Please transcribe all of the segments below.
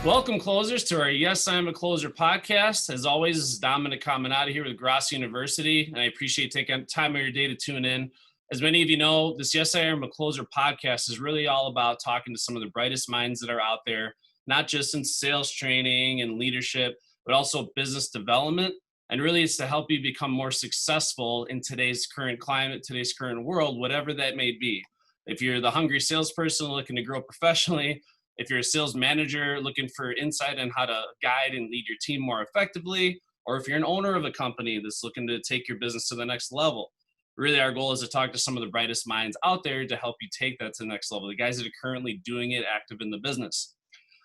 Welcome, closers, to our Yes, I'm a Closer podcast. As always, this is Dominic Caminati here with Grassi University, and I appreciate taking time of your day to tune in. As many of you know, this Yes, I Am a Closer podcast is really all about talking to some of the brightest minds that are out there, not just in sales training and leadership, but also business development. And really, it's to help you become more successful in today's current climate, today's current world, whatever that may be. If you're the hungry salesperson looking to grow professionally, if you're a sales manager looking for insight on how to guide and lead your team more effectively, or if you're an owner of a company that's looking to take your business to the next level, really our goal is to talk to some of the brightest minds out there to help you take that to the next level, the guys that are currently doing it, active in the business.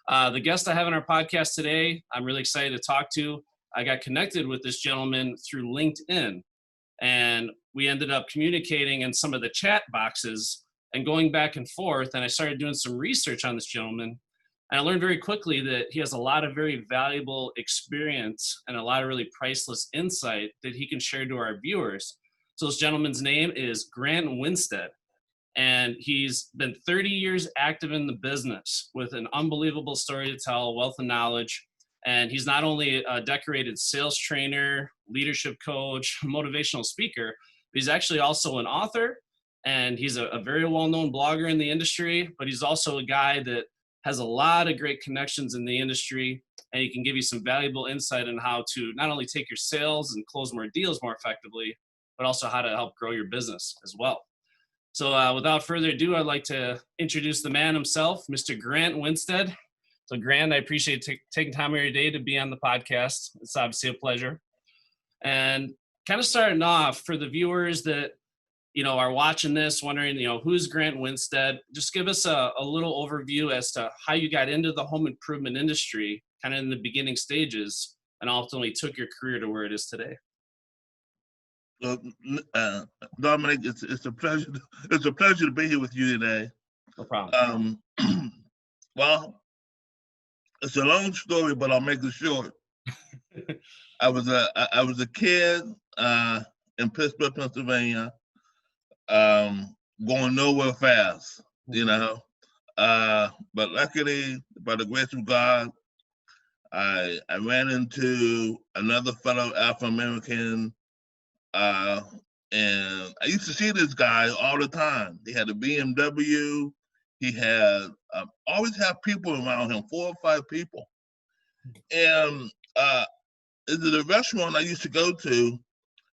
The guest I have on our podcast today, I'm really excited to talk to. I got connected with this gentleman through LinkedIn, and we ended up communicating in some of the chat boxes and going back and forth. And I started doing some research on this gentleman. And I learned very quickly that he has a lot of very valuable experience and a lot of really priceless insight that he can share to our viewers. So this gentleman's name is Grant Winstead. And he's been 30 years active in the business with an unbelievable story to tell, wealth of knowledge. And he's not only a decorated sales trainer, leadership coach, motivational speaker, but he's actually also an author. And he's a very well-known blogger in the industry, but he's also a guy that has a lot of great connections in the industry, and he can give you some valuable insight on how to not only take your sales and close more deals more effectively, but also how to help grow your business as well. So without further ado, I'd like to introduce the man himself, Mr. Grant Winstead. So Grant, I appreciate taking time of your day to be on the podcast. It's obviously a pleasure. And kind of starting off for the viewers that are watching this, wondering, who's Grant Winstead? Just give us a little overview as to how you got into the home improvement industry, kind of in the beginning stages, and ultimately took your career to where it is today. Well, Dominic, it's a pleasure. It's a pleasure to be here with you today. No problem. Well, it's a long story, but I'll make it short. I was a kid in Pittsburgh, Pennsylvania. Going nowhere fast, but luckily, by the grace of God, I ran into another fellow Afro-American, and I used to see this guy all the time. He had a BMW. He had always have people around him, 4 or 5 people. And there's a restaurant I used to go to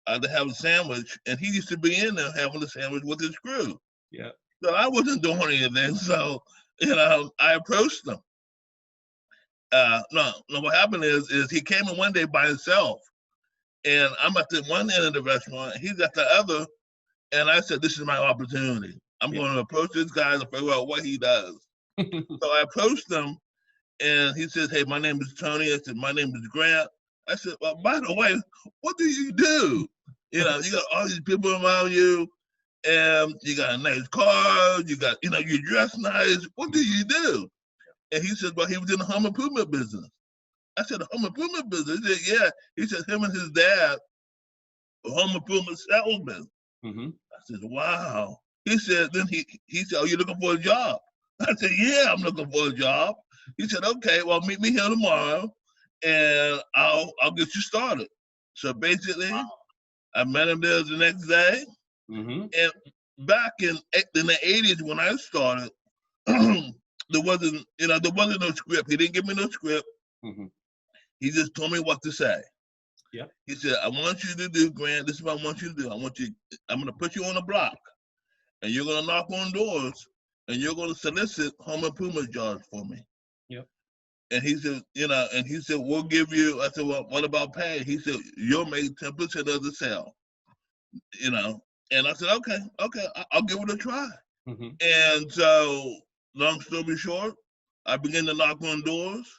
have a sandwich, and he used to be in there having a sandwich with his crew. Yeah. So I wasn't doing anything. So, I approached him. No, what happened is he came in one day by himself, and I'm at the one end of the restaurant, he's at the other, and I said, this is my opportunity. I'm going to approach this guy to figure out what he does. So I approached him, and he says, hey, my name is Tony. I said, my name is Grant. I said, well, by the way, what do you do? You got all these people around you, and you got a nice car, you got, you dress nice. What do you do? And he said, well, he was in the home improvement business. I said, the home improvement business? He said, yeah. He said, him and his dad were home improvement salesmen. Mm-hmm. I said, wow. He said, then he said, are you looking for a job? I said, yeah, I'm looking for a job. He said, okay, well, meet me here tomorrow, and I'll get you started. So basically, I met him there the next day. Mm-hmm. And back in the 80s when I started, there wasn't no script. He didn't give me no script. Mm-hmm. He just told me what to say. Yeah. He said, I want you to do, Grant, this is what I want you to do. I'm going to put you on a block, and you're going to knock on doors, and you're going to solicit home improvement jobs for me. Yep. And he said, we'll give you, I said, well, what about pay? He said, you'll make 10% of the sale, And I said, okay, I'll give it a try. Mm-hmm. And so, long story short, I began to knock on doors.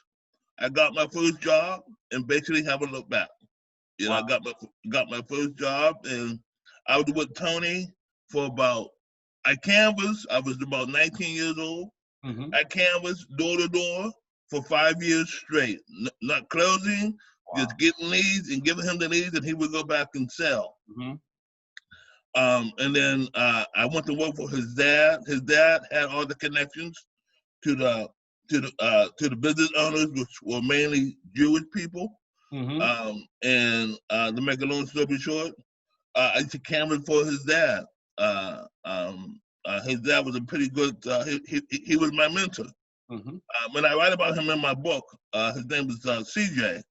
I got my first job and basically haven't looked back. Wow. I got my first job, and I was with Tony for I was about 19 years old. Mm-hmm. I canvassed door to door for 5 years straight, not closing, just getting leads and giving him the leads, and he would go back and sell. Mm-hmm. And then I went to work for his dad. His dad had all the connections to the to the business owners, which were mainly Jewish people. Mm-hmm. And to make a long story short, I used to canvas for his dad. His dad was a pretty good. He was my mentor. Mm-hmm. When I write about him in my book, his name is CJ.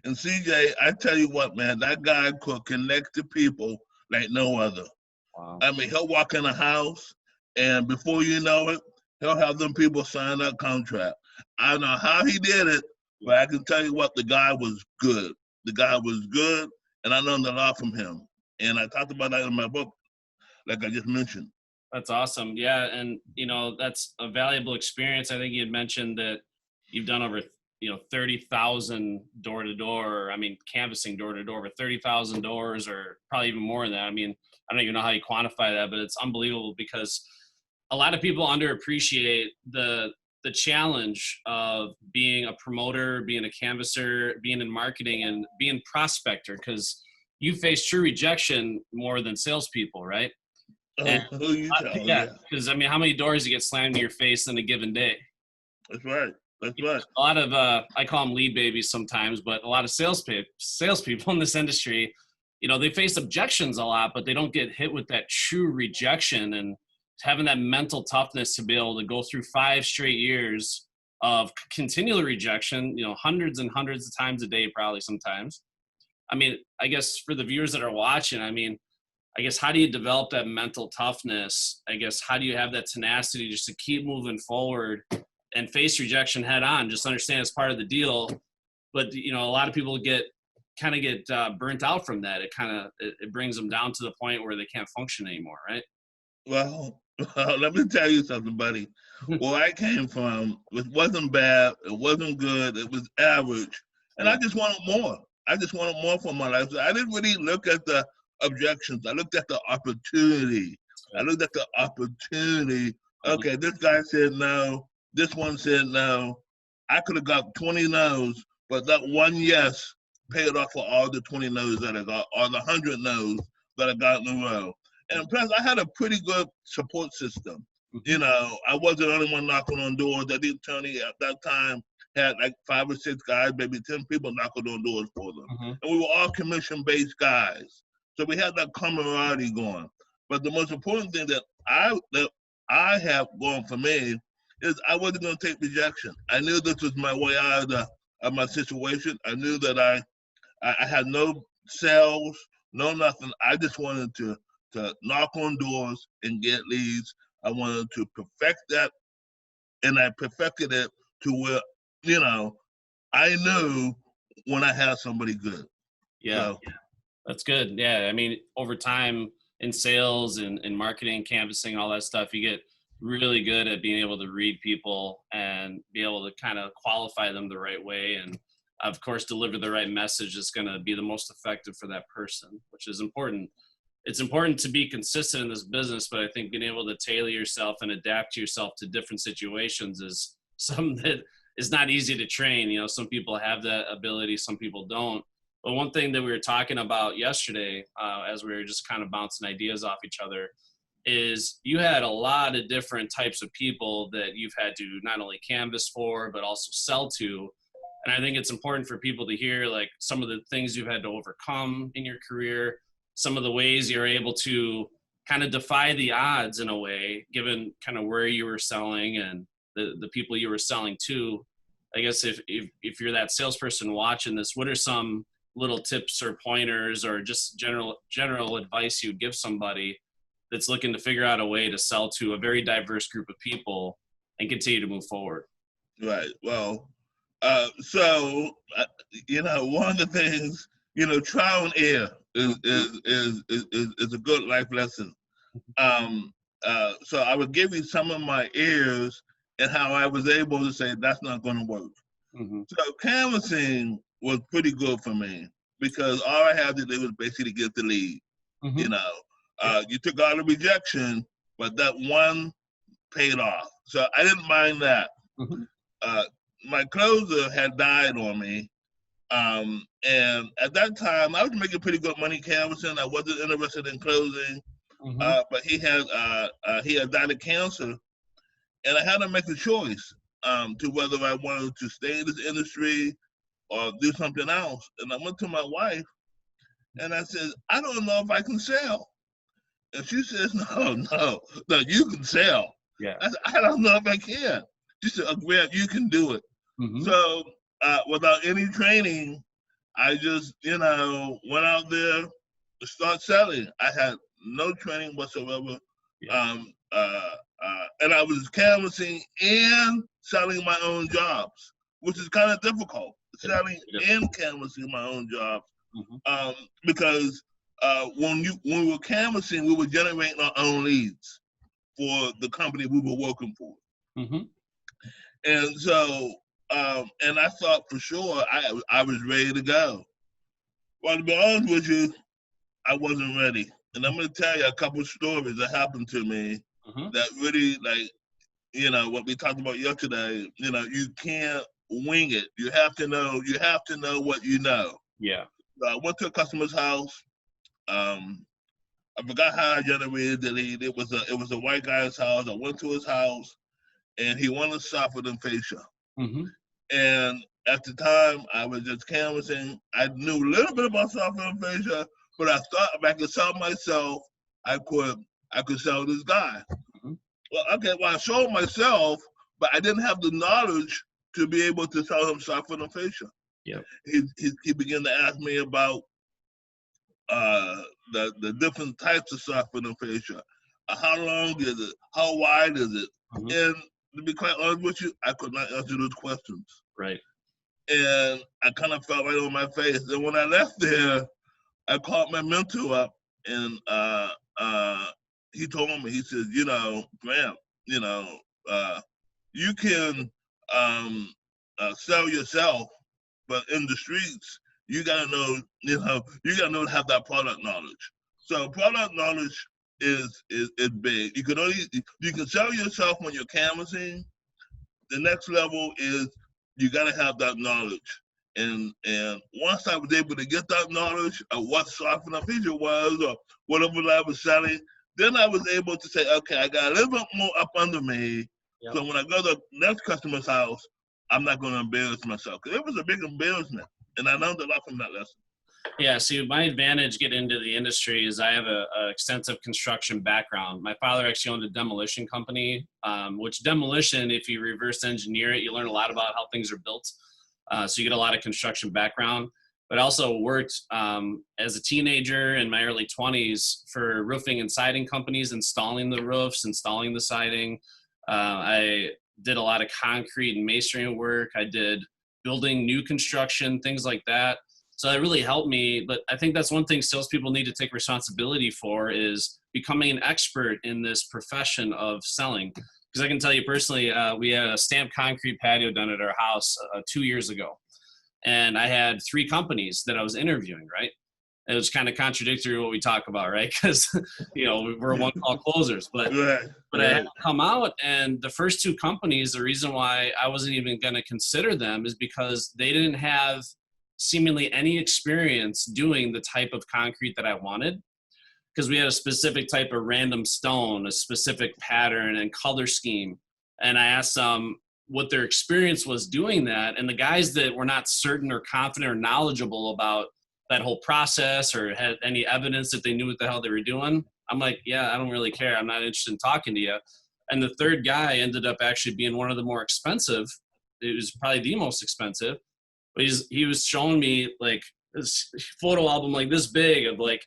And CJ, I tell you what, man, that guy could connect to people like no other. Wow. I mean, he'll walk in a house, and before you know it, he'll have them people sign that contract. I don't know how he did it, but I can tell you what, the guy was good. The guy was good, and I learned a lot from him. And I talked about that in my book, like I just mentioned. That's awesome. Yeah, and that's a valuable experience. I think you had mentioned that you've done over 30,000 door to door. I mean, canvassing door to door, over 30,000 doors, or probably even more than that. I mean, I don't even know how you quantify that, but it's unbelievable because a lot of people underappreciate the challenge of being a promoter, being a canvasser, being in marketing, and being prospector, because you face true rejection more than salespeople, right? And, Who you tell? yeah, because I mean, how many doors you get slammed in your face in a given day? That's right. That's right. A lot of I call them lead babies sometimes, but a lot of salespeople in this industry, they face objections a lot, but they don't get hit with that true rejection, and having that mental toughness to be able to go through 5 straight years of continual rejection, hundreds and hundreds of times a day, probably sometimes. I mean, I guess for the viewers that are watching, I guess, how do you develop that mental toughness? I guess, how do you have that tenacity just to keep moving forward and face rejection head on? Just understand it's part of the deal. But, a lot of people get burnt out from that. It brings them down to the point where they can't function anymore, right? Well, let me tell you something, buddy. Where I came from, it wasn't bad, it wasn't good, it was average. And I just wanted more. I just wanted more for my life. So I didn't really look at the objections. I looked at the opportunity. Okay, this guy said no. This one said no. I could have got 20 no's, but that one yes paid off for all the 20 no's that I got, or the 100 no's that I got in a row. And plus, I had a pretty good support system. I wasn't the only one knocking on doors. That the attorney at that time had like 5 or 6 guys, maybe 10 people knocking on doors for them. And we were all commission-based guys. So we had that camaraderie going. But the most important thing that I have going for me is I wasn't going to take rejection. I knew this was my way out of my situation. I knew that I had no sales, no nothing. I just wanted to knock on doors and get leads. I wanted to perfect that, and I perfected it to where, I knew when I had somebody good. Yeah, so. That's good. Yeah, I mean, over time in sales and marketing, canvassing, all that stuff, you get really good at being able to read people and be able to kind of qualify them the right way, and of course deliver the right message that's going to be the most effective for that person, which is important. It's important to be consistent in this business, but I think being able to tailor yourself and adapt yourself to different situations is something that is not easy to train. Some people have that ability, some people don't. But one thing that we were talking about yesterday, as we were just kind of bouncing ideas off each other, is you had a lot of different types of people that you've had to not only canvas for, but also sell to. And I think it's important for people to hear like some of the things you've had to overcome in your career, some of the ways you're able to kind of defy the odds in a way, given kind of where you were selling and the people you were selling to. I guess if you're that salesperson watching this, what are some little tips or pointers or just general advice you'd give somebody that's looking to figure out a way to sell to a very diverse group of people and continue to move forward? Right. Well, so one of the things, trial and error is a good life lesson. So I would give you some of my errors and how I was able to say that's not going to work. So canvassing was pretty good for me because all I had to do was basically get the lead. You took all the rejection, but that one paid off. So I didn't mind that. My closer had died on me. And at that time, I was making pretty good money canvassing. I wasn't interested in closing, but he had died of cancer, and I had to make a choice. to whether I wanted to stay in this industry or do something else. And I went to my wife and I said, I don't know if I can sell. And she says, no, you can sell. Yeah. I said, I don't know if I can. She said, Grant, you can do it. Mm-hmm. So without any training, I just, went out there to start selling. I had no training whatsoever. Yeah. And I was canvassing and selling my own jobs, which is kind of difficult, selling and canvassing my own jobs. Mm-hmm. Because when we were canvassing, we were generating our own leads for the company we were working for. Mm-hmm. And so, and I thought for sure I was ready to go. Well, to be honest with you, I wasn't ready. And I'm going to tell you a couple of stories that happened to me that really, what we talked about yesterday, you can't wing it. You have to know what you know. Yeah. So I went to a customer's house. I forgot how I generated the lead. It was a white guy's house. I went to his house, and he wanted software and fascia. Mm-hmm. And at the time, I was just canvassing. I knew a little bit about software and fascia, but I thought if I could sell myself, I could sell this guy. Mm-hmm. Well, I sold myself, but I didn't have the knowledge to be able to sell him software and fascia. Yep. He began to ask me about the different types of software and fascia. How long is it? How wide is it? Mm-hmm. And to be quite honest with you, I could not answer those questions. Right. And I kind of fell right on my face. And when I left there, I called my mentor up, and he told me, he said, Grant, you can sell yourself, but in the streets, you gotta know, you gotta know to have that product knowledge. So product knowledge is big. You can sell yourself when you're canvassing. The next level is you gotta have that knowledge. And once I was able to get that knowledge of what software and feature was or whatever I was selling, then I was able to say, okay, I got a little bit more up under me. Yep. So when I go to the next customer's house, I'm not going to embarrass myself. Because it was a big embarrassment. And I learned a lot from that lesson. Yeah, see, my advantage getting into the industry is I have an extensive construction background. My father actually owned a demolition company, which demolition, if you reverse engineer it, you learn a lot about how things are built. So you get a lot of construction background. But I also worked as a teenager in my early 20s for roofing and siding companies, installing the roofs, installing the siding. I did a lot of concrete and masonry work. I did building new construction, things like that. So that really helped me. But I think that's one thing salespeople need to take responsibility for is becoming an expert in this profession of selling. Because I can tell you personally, we had a stamped concrete patio done at our house 2 years ago. And I had 3 companies that I was interviewing, right? It was kind of contradictory to what we talk about, right? Because, we're one-call closers. But I had to come out, and the first 2 companies, the reason why I wasn't even going to consider them is because they didn't have seemingly any experience doing the type of concrete that I wanted. Because we had a specific type of random stone, a specific pattern and color scheme. And I asked them what their experience was doing that. And the guys that were not certain or confident or knowledgeable about that whole process or had any evidence that they knew what the hell they were doing, I'm like, yeah, I don't really care. I'm not interested in talking to you. And the third guy ended up actually being one of the more expensive. It was probably the most expensive. But he was showing me like this photo album like this big of like,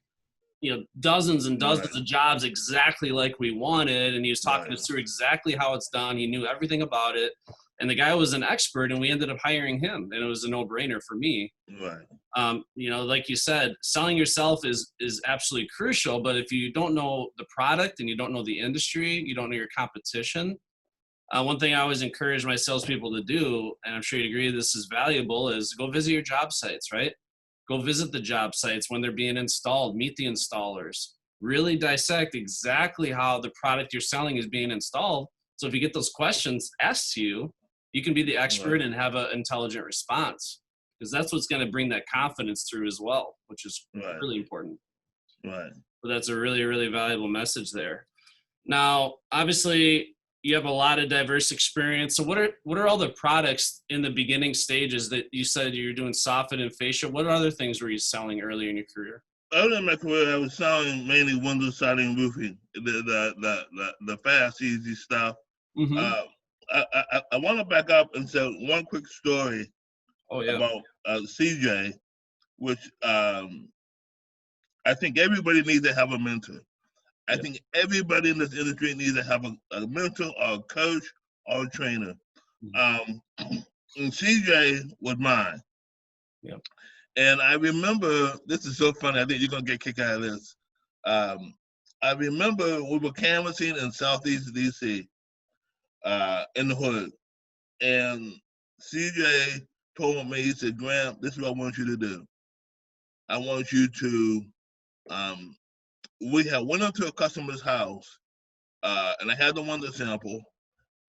dozens and dozens of jobs exactly like we wanted. And he was talking us through exactly how it's done. He knew everything about it. And the guy was an expert, and we ended up hiring him. And it was a no-brainer for me. Right. Like you said, selling yourself is absolutely crucial. But if you don't know the product and you don't know the industry, you don't know your competition. One thing I always encourage my salespeople to do, and I'm sure you'd agree this is valuable, is go visit your job sites, right? Go visit the job sites when they're being installed, meet the installers, really dissect exactly how the product you're selling is being installed. So if you get those questions asked to you, you can be the expert and have an intelligent response, because that's what's going to bring that confidence through as well, which is really important. Right. But that's a really, really valuable message there. Now, obviously, you have a lot of diverse experience. So what are all the products in the beginning stages that you said you're doing soffit and fascia? What other things were you selling earlier in your career? Early in my career, I was selling mainly window siding roofing, the fast, easy stuff. Mm-hmm. Uh, I want to back up and say one quick story Oh yeah. about CJ, which I think everybody needs to have a mentor. I Yep. think everybody in this industry needs to have a mentor or a coach or a trainer. Mm-hmm. Um, and CJ was mine. Yep. And I remember, this is so funny, I think you're going to get a kick out of this. Um, I remember we were canvassing in Southeast DC in the hood. And CJ told me, he said, Grant, this is what I want you to do. I want you to, um, we had went into a customer's house and I had the window sample.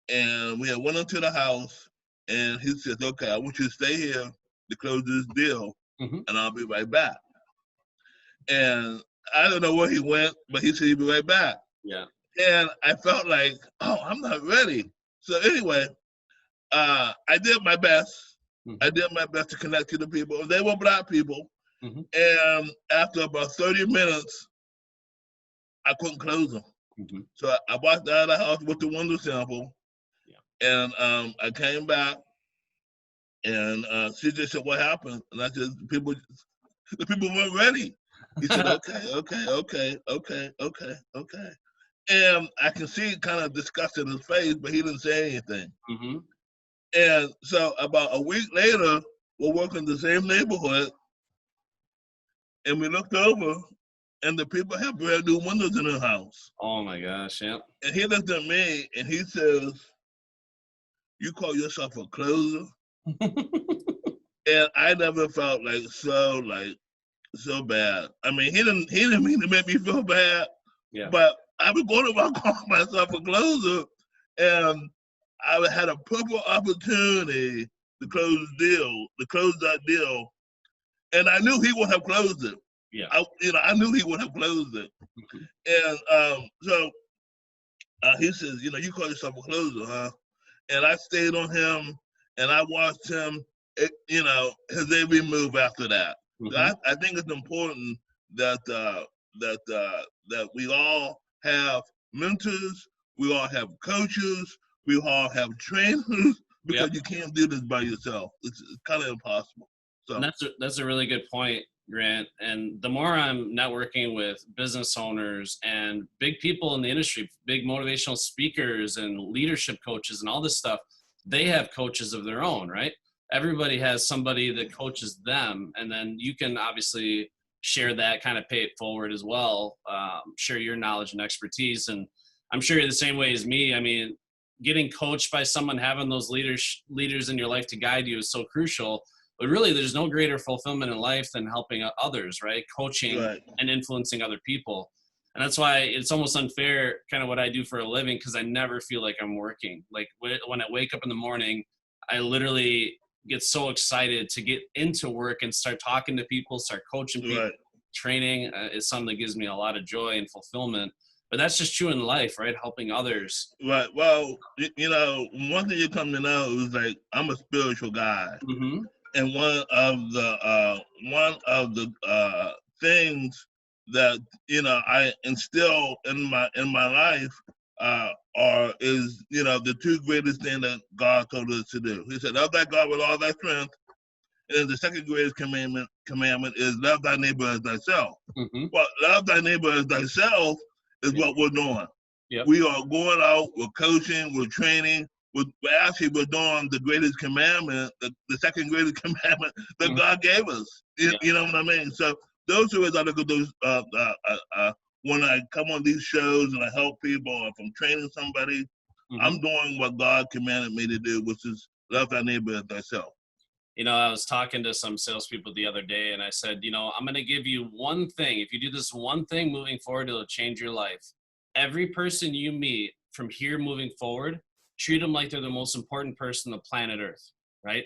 And we had went into the house and he said, okay, I want you to stay here to close this deal Mm-hmm. and I'll be right back. And I don't know where he went, but he said he'd be right back. Yeah. And I felt like, oh, I'm not ready. So anyway, I did my best. Mm-hmm. I did my best to connect to the people. They were Black people. Mm-hmm. And after about 30 minutes, I couldn't close them. Mm-hmm. So I walked out of the house with the window sample. Yeah. And I came back and CJ said, what happened? And I said, the people weren't ready. He said, okay. And I can see kind of disgust in his face, but he didn't say anything. Mm-hmm. And so about a week later, we're working in the same neighborhood, and we looked over, and the people have brand new windows in their house. Oh my gosh, yeah. And he looked at me, and he says, you call yourself a closer? And I never felt so bad. I mean, he didn't mean to make me feel bad. Yeah. But I was going about calling myself a closer, and I had a perfect opportunity to close that deal, and I knew he would have closed it. Yeah. I knew he would have closed it. Mm-hmm. And so he says, you call yourself a closer, huh? And I stayed on him, and I watched him, his every move after that. Mm-hmm. So I think it's important that that we all have mentors, we all have coaches, we all have trainers, because you can't do this by yourself. It's kind of impossible. So and that's a really good point, Grant. And the more I'm networking with business owners and big people in the industry, big motivational speakers and leadership coaches and all this stuff, they have coaches of their own, right? Everybody has somebody that coaches them, and then you can obviously share that, kind of pay it forward as well, share your knowledge and expertise. And I'm sure you're the same way as me. I mean, getting coached by someone, having those leaders in your life to guide you is so crucial. But really, there's no greater fulfillment in life than helping others, right? Coaching and influencing other people. And that's why it's almost unfair, kind of what I do for a living, because I never feel like I'm working. Like when I wake up in the morning, I literally get so excited to get into work and start talking to people, start coaching people. Training is something that gives me a lot of joy and fulfillment. But that's just true in life, right? Helping others. Right. Well, one thing you come to know is like I'm a spiritual guy, and one of the things that I instill in my life is the two greatest things that God told us to do. He said, "Love thy God with all thy strength." And the second greatest commandment is love thy neighbor as thyself. Mm-hmm. Well, love thy neighbor as thyself is what we're doing. Yep. We are going out, we're coaching, we're training, we're doing the greatest commandment, the second greatest commandment that God gave us. You know what I mean? So those are I look at those when I come on these shows and I help people, or if I'm training somebody, I'm doing what God commanded me to do, which is love thy neighbor as thyself. I was talking to some salespeople the other day, and I said, I'm going to give you one thing. If you do this one thing moving forward, it'll change your life. Every person you meet from here moving forward, treat them like they're the most important person on the planet Earth, right?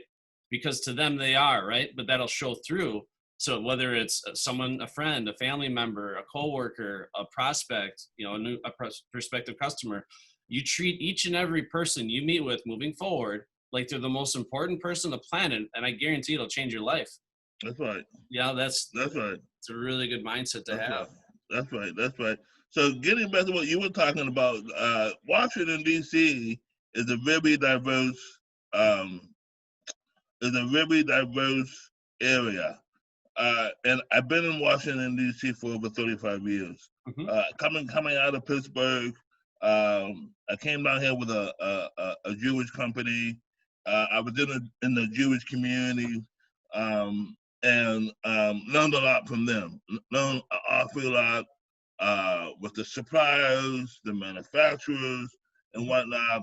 Because to them they are, right? But that'll show through. So whether it's someone, a friend, a family member, a coworker, a prospect, a prospective customer, you treat each and every person you meet with moving forward like they're the most important person on the planet, and I guarantee it'll change your life. That's right. Yeah, that's right. it's a really good mindset to That's have. right. That's right. That's right. So getting back to what you were talking about, Washington D.C. is a very diverse um, area. And I've been in Washington D.C. for over 35 years. Mhm. Coming out of Pittsburgh, I came down here with a Jewish company. I was in the Jewish community, and learned a lot from them. Learned an awful lot with the suppliers, the manufacturers, and whatnot.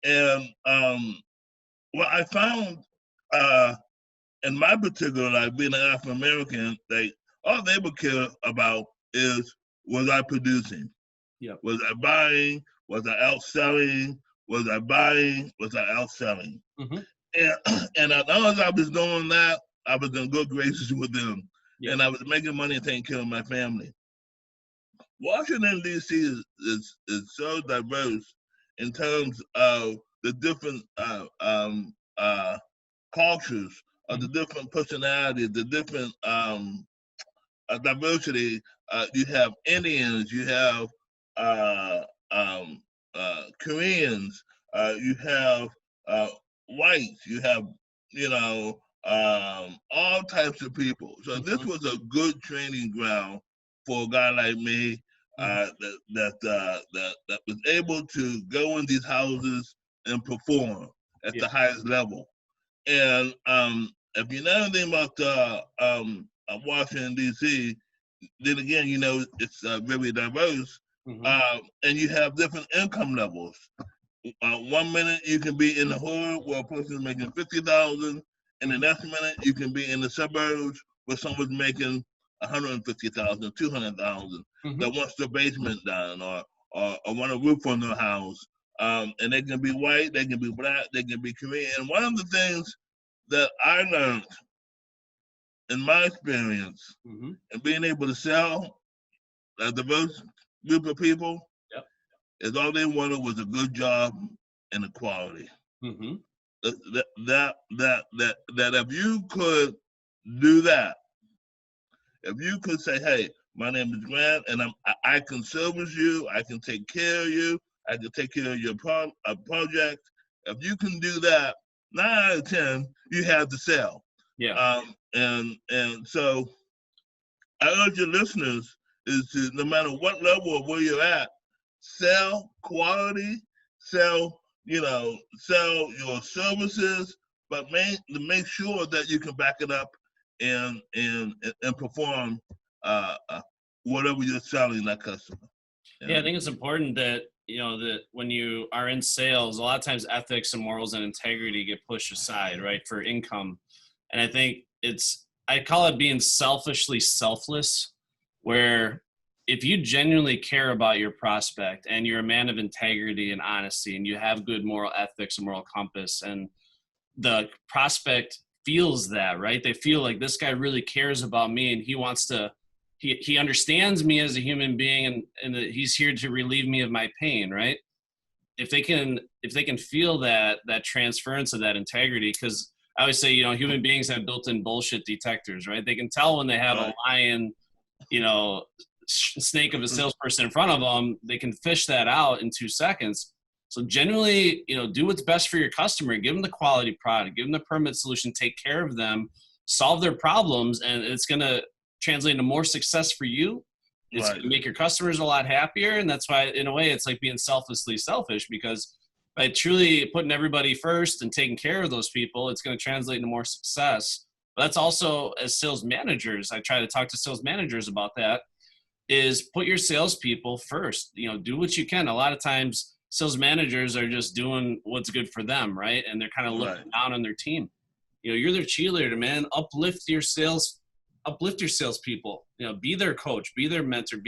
And what I found in my particular life, being an African American, all they would care about is, was I producing? Yep. Was I buying? Was I outselling? Was I buying? Was I outselling? Mm-hmm. And as long as I was doing that, I was in good graces with them. Yep. And I was making money and taking care of my family. Washington, D.C. is so diverse in terms of the different cultures, of the different personalities, the different diversity. You have Indians, you have Koreans, you have whites, you have, all types of people. So this was a good training ground for a guy like me that was able to go in these houses and perform at the highest level. And if you know anything about Washington D.C., then again, it's very diverse, and you have different income levels. 1 minute you can be in the hood where a person is making 50,000, and the next minute you can be in the suburbs where someone's making 150,000, 200,000, that wants their basement done or want a roof on their house. And they can be white, they can be black, they can be Korean. And one of the things that I learned in my experience and being able to sell a diverse group of people is all they wanted was a good job and equality. That if you could do that, if you could say, hey, my name is Grant, and I can service you, I can take care of you, I can take care of your project. If you can do that, 9 out of 10, you have to sell. And so I urge your listeners is to, no matter what level of where you're at, sell quality, sell your services, but make sure that you can back it up and perform whatever you're selling that customer. Yeah, I think it's important that that when you are in sales, a lot of times ethics and morals and integrity get pushed aside, right, for income. And I think I call it being selfishly selfless, where if you genuinely care about your prospect and you're a man of integrity and honesty and you have good moral ethics and moral compass, and the prospect feels that, right? They feel like this guy really cares about me and he wants to, he understands me as a human being and that he's here to relieve me of my pain, right? If they can feel that transference of that integrity, because I always say, human beings have built-in bullshit detectors, right? They can tell when they have a lion, snake of a salesperson in front of them. They can fish that out in 2 seconds. So generally, do what's best for your customer. Give them the quality product, give them the permanent solution, take care of them, solve their problems, and it's going to translate into more success for you. It's going to make your customers a lot happier. And that's why, in a way, it's like being selflessly selfish, because by truly putting everybody first and taking care of those people, it's going to translate into more success. But that's also, as sales managers, I try to talk to sales managers about that, is put your salespeople first. Do what you can. A lot of times, sales managers are just doing what's good for them, right? And they're kind of looking down on their team. You're their cheerleader, man. Uplift your salespeople. Be their coach, be their mentor,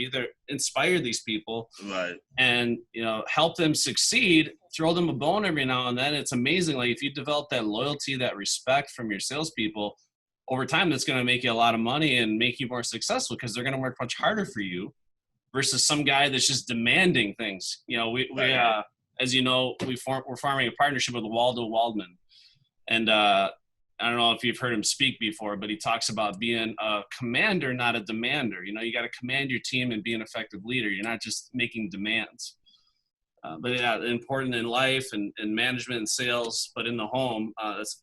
inspire these people, and help them succeed. Throw them a bone every now and then. It's amazing. Like if you develop that loyalty, that respect from your salespeople, over time, that's going to make you a lot of money and make you more successful, because they're going to work much harder for you versus some guy that's just demanding things. We as you know, we're forming a partnership with Waldo Waldman. And I don't know if you've heard him speak before, but he talks about being a commander, not a demander. You know, you got to command your team and be an effective leader. You're not just making demands. But yeah, important in life and management and sales, but in the home,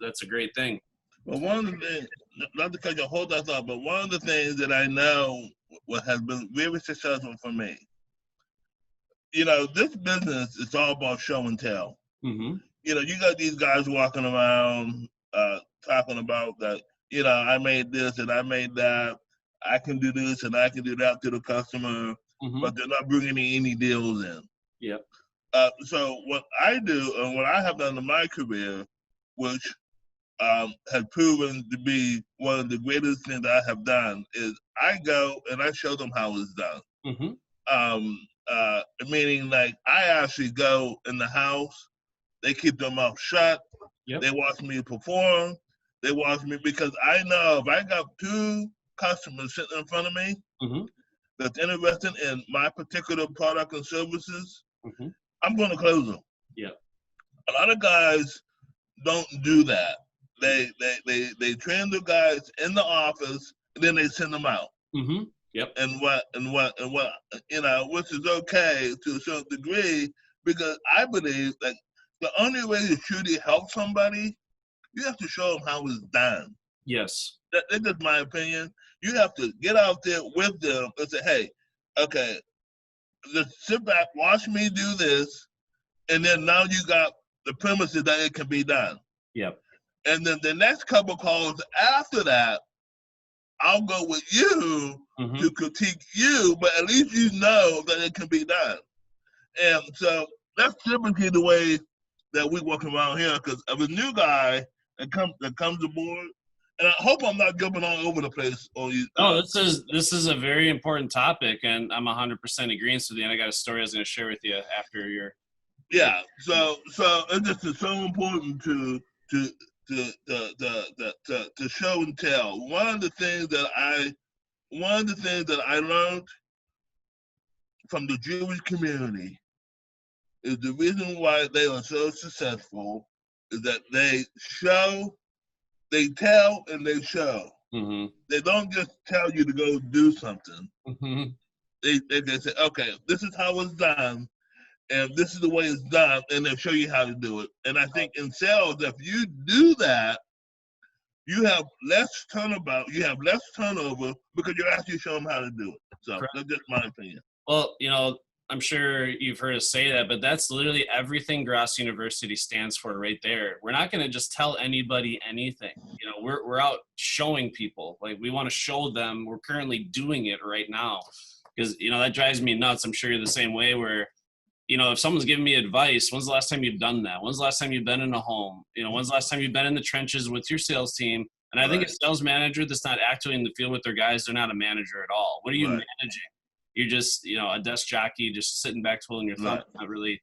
that's a great thing. Well, one of the things, not to cut your whole thoughts off, but one of the things that I know what has been very successful for me, you know, this business is all about show and tell. Mm-hmm. You know, you got these guys walking around talking about that, you know, I made this and I made that. I can do this and I can do that to the customer, Mm-hmm. but they're not bringing any deals in. Yep. So what I do and what I have done in my career, which has proven to be one of the greatest things I have done, is I go and I show them how it's done. Mm-hmm. Meaning, like, I actually go in the house. They keep their mouth shut. Yep. They watch me perform. They watch me because I know if I got 2 customers sitting in front of me Mm-hmm. that's interested in my particular product and services, Mm-hmm. I'm going to close them. Yep. A lot of guys don't do that. They train the guys in the office and then they send them out. Mm-hmm. Yep. And what you know, which is okay to a certain degree, because I believe that the only way to truly help somebody, you have to show them how it's done. Yes. That's just my opinion. You have to get out there with them and say, hey, okay, just sit back, watch me do this, and then now you got the premises that it can be done. Yep. And then the next couple calls after that, I'll go with you Mm-hmm. to critique you, but at least you know that it can be done. And so that's typically the way that we work around here. Because of a new guy that comes aboard, and I hope I'm not jumping all over the place on you. No, this is a very important topic, and I'm 100% agreeing with you. And I got a story I was going to share with you after your. Yeah. So it just is so important to show and tell. One of the things that I learned from the Jewish community is the reason why they are so successful is that they tell, and they show. Mm-hmm. They don't just tell you to go do something. Mm-hmm. They say, okay, this is how it's done, and this is the way it's done, and they'll show you how to do it. And I think in sales, if you do that, you have less turnabout, you have less turnover because you're actually showing them how to do it. So Correct. that's just my opinion. Well, you know, I'm sure you've heard us say that, but that's literally everything Gross University stands for right there. We're not going to just tell anybody anything. You know, we're out showing people. Like, we want to show them. We're currently doing it right now because, you know, that drives me nuts. I'm sure you're the same way where, you know, if someone's giving me advice, when's the last time you've done that? When's the last time you've been in a home? You know, when's the last time you've been in the trenches with your sales team? And I think a sales manager that's not actually in the field with their guys, they're not a manager at all. What are you managing? You're just, you know, a desk jockey just sitting back twiddling your thumb. Not really.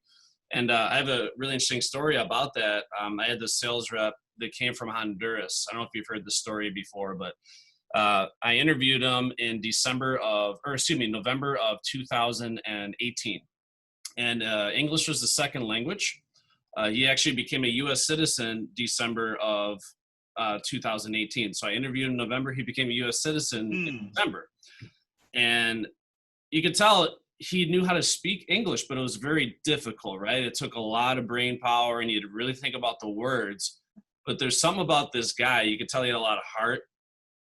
And I have a really interesting story about that. I had this sales rep that came from Honduras. I don't know if you've heard the story before, but I interviewed him in November of 2018. And English was the second language. He actually became a U.S. citizen December of 2018. So I interviewed him in November. He became a U.S. citizen in December. And you could tell he knew how to speak English, but it was very difficult, right? It took a lot of brain power, and you had to really think about the words. But there's something about this guy. You could tell he had a lot of heart,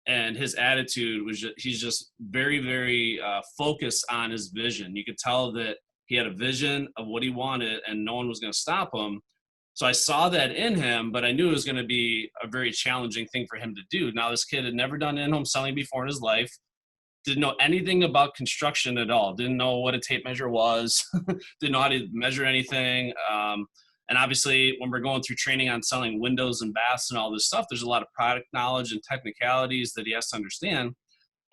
and his attitude was he's just very, very focused on his vision. You could tell that he had a vision of what he wanted, and no one was going to stop him. So I saw that in him, but I knew it was going to be a very challenging thing for him to do. Now, this kid had never done in-home selling before in his life. Didn't know anything about construction at all. Didn't know what a tape measure was. Didn't know how to measure anything. And obviously, when we're going through training on selling windows and baths and all this stuff, there's a lot of product knowledge and technicalities that he has to understand.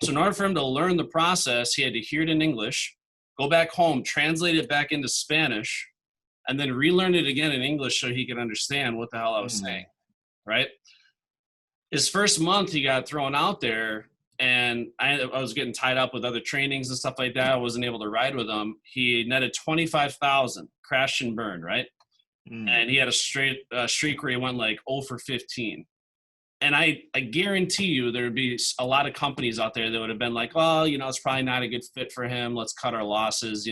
So in order for him to learn the process, he had to hear it in English, go back home, translate it back into Spanish, and then relearn it again in English so he could understand what the hell I was saying, right? His first month, he got thrown out there, and I was getting tied up with other trainings and stuff like that. I wasn't able to ride with him. He netted 25,000, crashed and burned, right? And he had a streak where he went like 0 for 15. And I guarantee you there would be a lot of companies out there that would have been like, well, it's probably not a good fit for him. Let's cut our losses.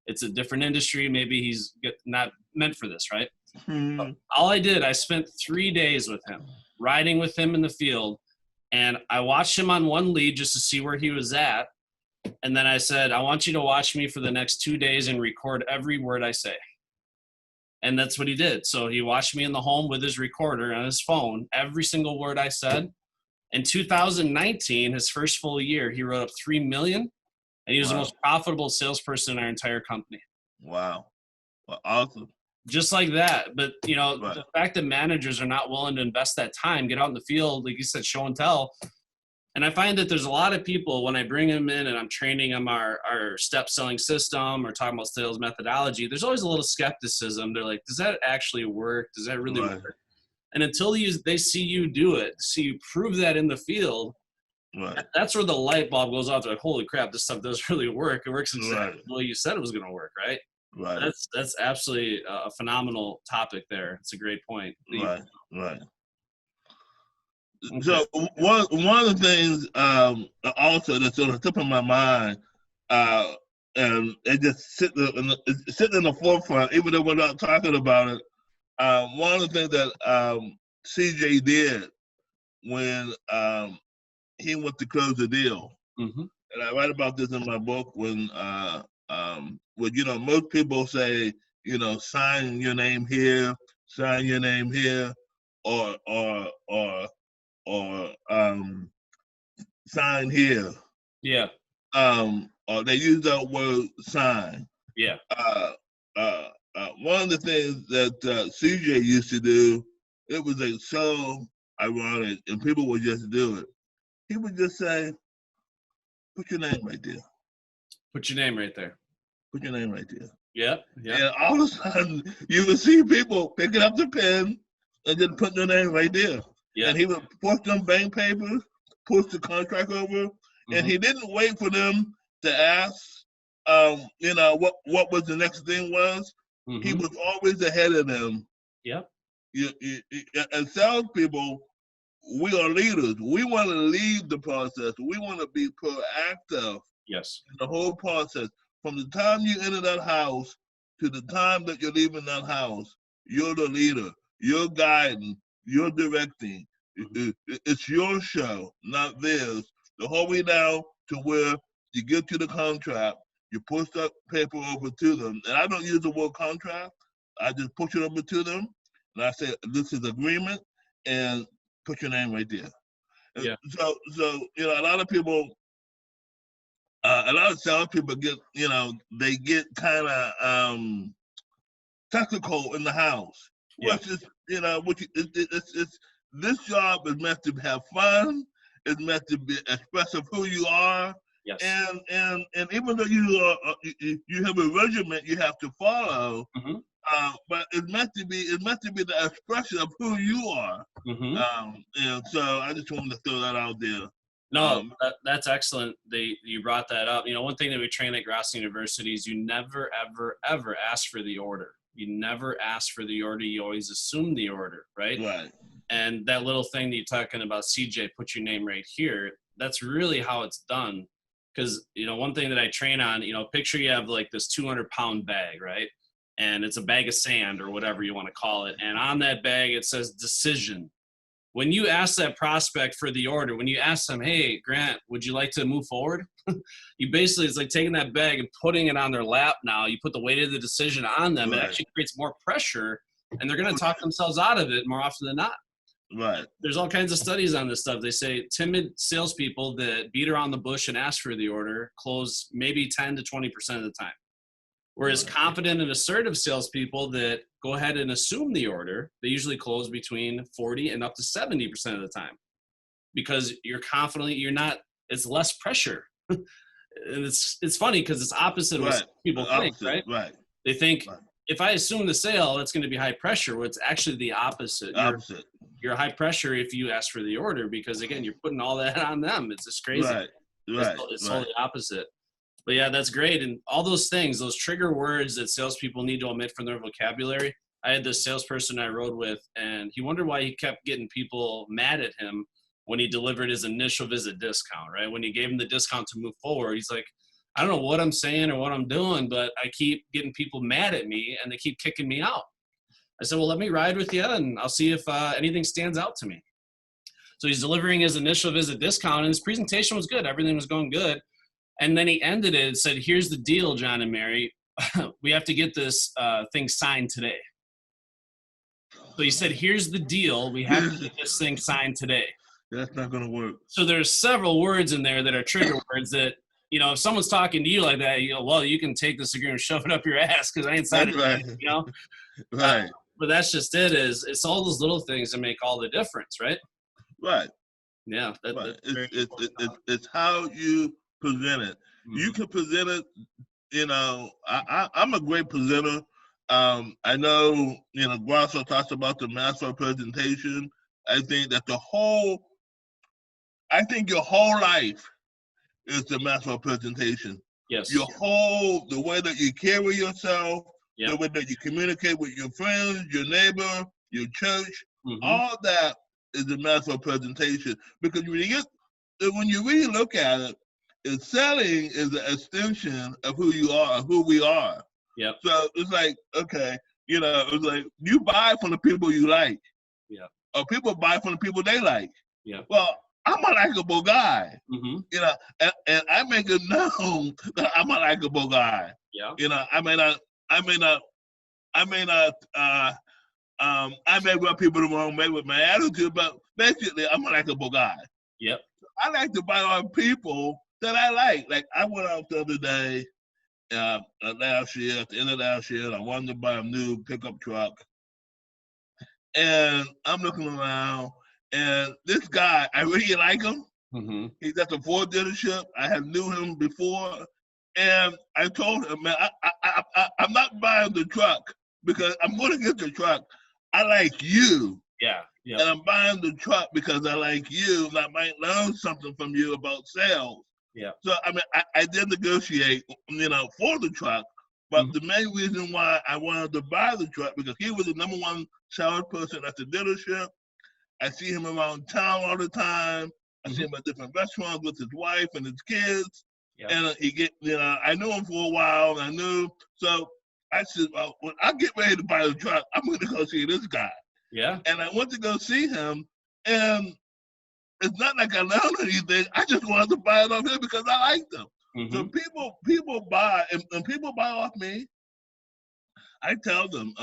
It's a different industry. Maybe he's not meant for this, right? All I did, I spent 3 days with him, riding with him in the field. And I watched him on one lead just to see where he was at. And then I said, I want you to watch me for the next 2 days and record every word I say. And that's what he did. So he watched me in the home with his recorder on his phone, every single word I said. In 2019, his first full year, he wrote up $3 million, and he was the most profitable salesperson in our entire company. Wow. Well, awesome. Just like that. But, the fact that managers are not willing to invest that time, get out in the field, like you said, show and tell. And I find that there's a lot of people, when I bring them in and I'm training them our step selling system or talking about sales methodology, there's always a little skepticism. They're like, does that actually work? Does that really work? And until they see you do it, see you prove that in the field, that's where the light bulb goes off. They're like, holy crap, this stuff does really work. It works exactly the way you said it was going to work, right? Right. That's absolutely a phenomenal topic there. It's a great point. Right. Okay. So one of the things also that's on the tip of my mind, and it just sitting in the forefront, even though we're not talking about it. One of the things that CJ did when he went to close the deal, and I write about this in my book when most people say, sign your name here, or sign here. Yeah. Or they use that word sign. Yeah. One of the things that CJ used to do, it was like so ironic, and people would just do it. He would just say, put your name right there. Put your name right there. Put your name right there. Yeah. And all of a sudden, you would see people picking up the pen and just putting their name right there. Yeah. And he would push them bank papers, push the contract over, and he didn't wait for them to ask, what was the next thing was. He was always ahead of them. Yep. As salespeople, we are leaders. We want to lead the process. We want to be proactive. Yes. In the whole process. From the time you enter that house to the time that you're leaving that house, you're the leader. You're guiding. You're directing. It's your show, not theirs. The whole way down to where you get to the contract, you push that paper over to them. And I don't use the word contract. I just push it over to them. And I say, this is agreement, and put your name right there. Yeah. So a lot of people, a lot of salespeople get, they get kind of technical in the house. Yeah. Which is, it's this job is meant to have fun. It's meant to be expressive who you are. Yes. And even though you have a regiment you have to follow, but it's meant to be the expression of who you are. And so I just wanted to throw that out there. No, that's excellent. You brought that up. One thing that we train at Gross University is you never, ever, ever ask for the order. You never ask for the order. You always assume the order, right? Right. And that little thing that you're talking about, CJ, put your name right here. That's really how it's done. Because, one thing that I train on, picture you have like this 200-pound bag, right? And it's a bag of sand or whatever you want to call it. And on that bag, it says decision. When you ask that prospect for the order, when you ask them, hey, Grant, would you like to move forward? You basically, it's like taking that bag and putting it on their lap now. You put the weight of the decision on them. Right. It actually creates more pressure, and they're going to talk themselves out of it more often than not. Right. There's all kinds of studies on this stuff. They say timid salespeople that beat around the bush and ask for the order close maybe 10 to 20% of the time. Whereas confident and assertive salespeople that go ahead and assume the order, they usually close between 40 and up to 70% of the time. Because you're confidently, it's less pressure. And it's funny because it's opposite of what people think, right? Right. They think if I assume the sale, it's going to be high pressure. Well, it's actually the opposite. you're high pressure if you ask for the order, because again, you're putting all that on them. It's just crazy. Right. It's totally opposite. But yeah, that's great. And all those things, those trigger words that salespeople need to omit from their vocabulary. I had this salesperson I rode with, and he wondered why he kept getting people mad at him when he delivered his initial visit discount, right? When he gave him the discount to move forward, he's like, I don't know what I'm saying or what I'm doing, but I keep getting people mad at me and they keep kicking me out. I said, well, let me ride with you and I'll see if anything stands out to me. So he's delivering his initial visit discount and his presentation was good. Everything was going good. And then he ended it and said, here's the deal, John and Mary. We have to get this thing signed today. So he said, here's the deal. We have to get this thing signed today. That's not going to work. So there's several words in there that are trigger words that, you know, if someone's talking to you like that, you know, well, you can take this agreement and shove it up your ass because I ain't signing it, you know? Right. But that's just it, is it's all those little things that make all the difference, right? Right. Yeah. Right. It's how you present it. Mm-hmm. You can present it, you know, I'm a great presenter. I know, you know, Grasso talks about the master presentation. I think that your whole life is the master presentation. Yes. The way that you carry yourself, yep. the way that you communicate with your friends, your neighbor, your church, mm-hmm. all that is the master presentation. Because when you really look at it, selling is an extension of who you are, who we are. Yep. So it's like, okay, you know, it's like you buy from the people you like. Yeah. Or people buy from the people they like. Yeah. Well, I'm a likable guy. Mm-hmm. You know, and I make it known that I'm a likable guy. Yeah. You know, I may rub people the wrong way with my attitude, but basically I'm a likable guy. Yep. I like to buy on people that I like. Like I went out the other day, last year, at the end of last year, I wanted to buy a new pickup truck. And I'm looking around, and this guy, I really like him. Mm-hmm. He's at the Ford dealership. I have knew him before. And I told him, man, I'm not buying the truck because I'm going to get the truck. I like you. Yeah. Yep. And I'm buying the truck because I like you, and I might learn something from you about sales. Yeah. So, I mean, I did negotiate, you know, for the truck. But mm-hmm. the main reason why I wanted to buy the truck, because he was the number one salesperson at the dealership. I see him around town all the time. I see him at different restaurants with his wife and his kids. Yeah. And I knew him for a while. And so I said, well, when I get ready to buy the truck, I'm going to go see this guy. Yeah. And I went to go see him, and it's not like I learned anything. I just wanted to buy it off him because I liked him. Mm-hmm. So people buy, and people buy off me. I tell them,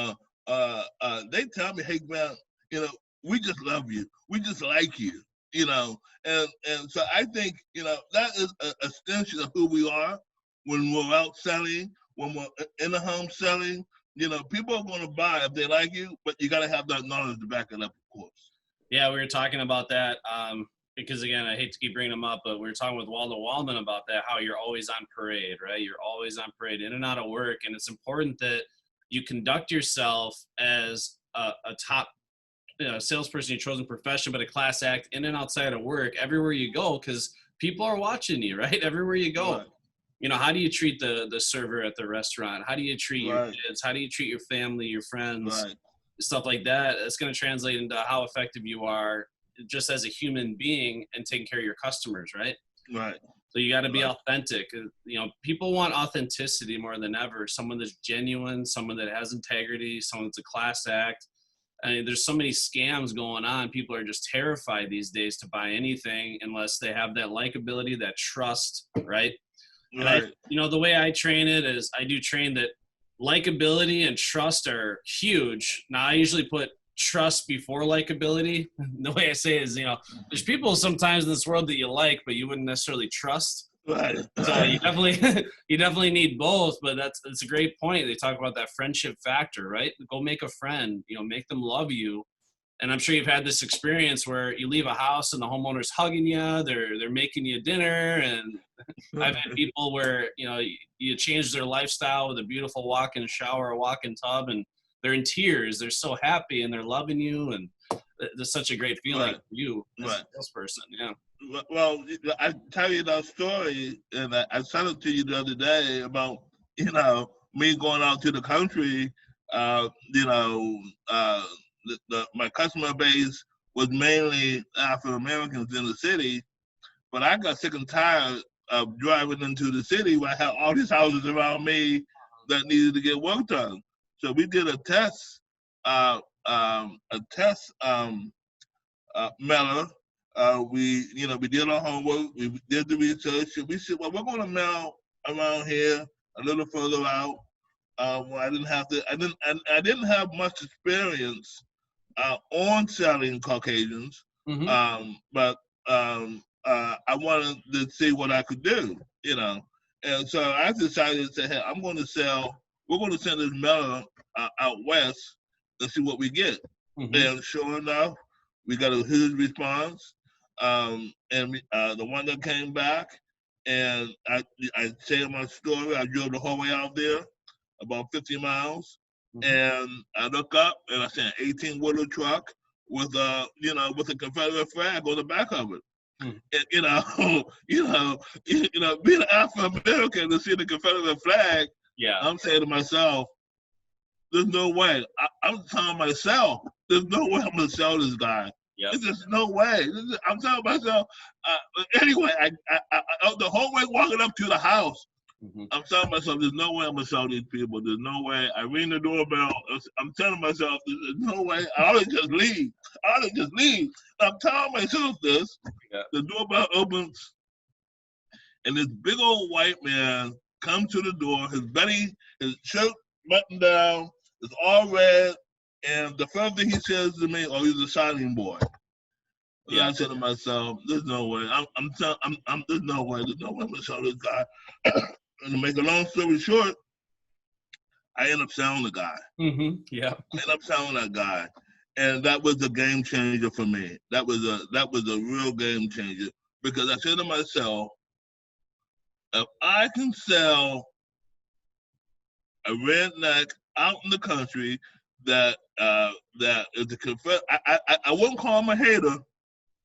they tell me, hey, Grant, you know, we just love you. We just like you, you know. And so I think, you know, that is an extension of who we are when we're out selling, when we're in the home selling. You know, people are going to buy if they like you, but you got to have that knowledge to back it up, of course. Yeah, we were talking about that because, again, I hate to keep bringing them up, but we were talking with Waldo Waldman about that, how you're always on parade, right? You're always on parade, in and out of work, and it's important that you conduct yourself as a top salesperson in your chosen profession, but a class act in and outside of work, everywhere you go, because people are watching you, right? Everywhere you go. Right. You know, how do you treat the server at the restaurant? How do you treat your kids? How do you treat your family, your friends, stuff like that? It's going to translate into how effective you are just as a human being and taking care of your customers, right? Right. So you got to be authentic. You know, people want authenticity more than ever. Someone that's genuine, someone that has integrity, someone that's a class act. I mean, there's so many scams going on. People are just terrified these days to buy anything unless they have that likability, that trust, right? And the way I train it is I do train that likability and trust are huge. Now, I usually put trust before likability. The way I say it is, you know, there's people sometimes in this world that you like, but you wouldn't necessarily trust. Right. So you definitely need both, but that's a great point. They talk about that friendship factor, right? Go make a friend, you know, make them love you. And I'm sure you've had this experience where you leave a house and the homeowner's hugging you, they're making you dinner. And I've had people where, you know, you change their lifestyle with a beautiful walk-in shower, a walk-in tub, and they're in tears. They're so happy and they're loving you. And There's such a great feeling for you as a salesperson. Yeah. Well, I tell you that story, and I sent it to you the other day about, me going out to the country. My customer base was mainly African Americans in the city, but I got sick and tired of driving into the city where I had all these houses around me that needed to get work done. So we did a test, mailer. We did our homework. We did the research. And we said, well, we're going to mail around here, a little further out. Where I didn't have much experience on selling Caucasians, but I wanted to see what I could do, And so I decided to say, hey, we're going to send this mailer out west and see what we get. And sure enough, we got a huge response. And the one that came back, and I shared my story. I drove the whole way out there, about 50 miles, and I look up and I see an 18-wheeler truck with a Confederate flag on the back of it. And being African American to see the Confederate flag, I'm saying to myself, there's no way. I'm telling myself, there's no way I'm gonna sell this guy. There's just no way. I'm telling myself. Anyway, I the whole way walking up to the house, I'm telling myself, there's no way I'm gonna sell these people. There's no way. I ring the doorbell. I'm telling myself, there's no way. I ought to just leave. I'm telling myself this. The doorbell opens, and this big old white man comes to the door. His shirt buttoned down, is all red, and the first thing he says to me, "Oh, he's a signing boy." And I said to myself, "There's no way. There's no way. There's no way I'm gonna sell this guy." And to make a long story short, I end up selling the guy. I end up selling that guy, and that was a game changer for me. That was a real game changer, because I said to myself, if I can sell a redneck out in the country that is a I wouldn't call him a hater.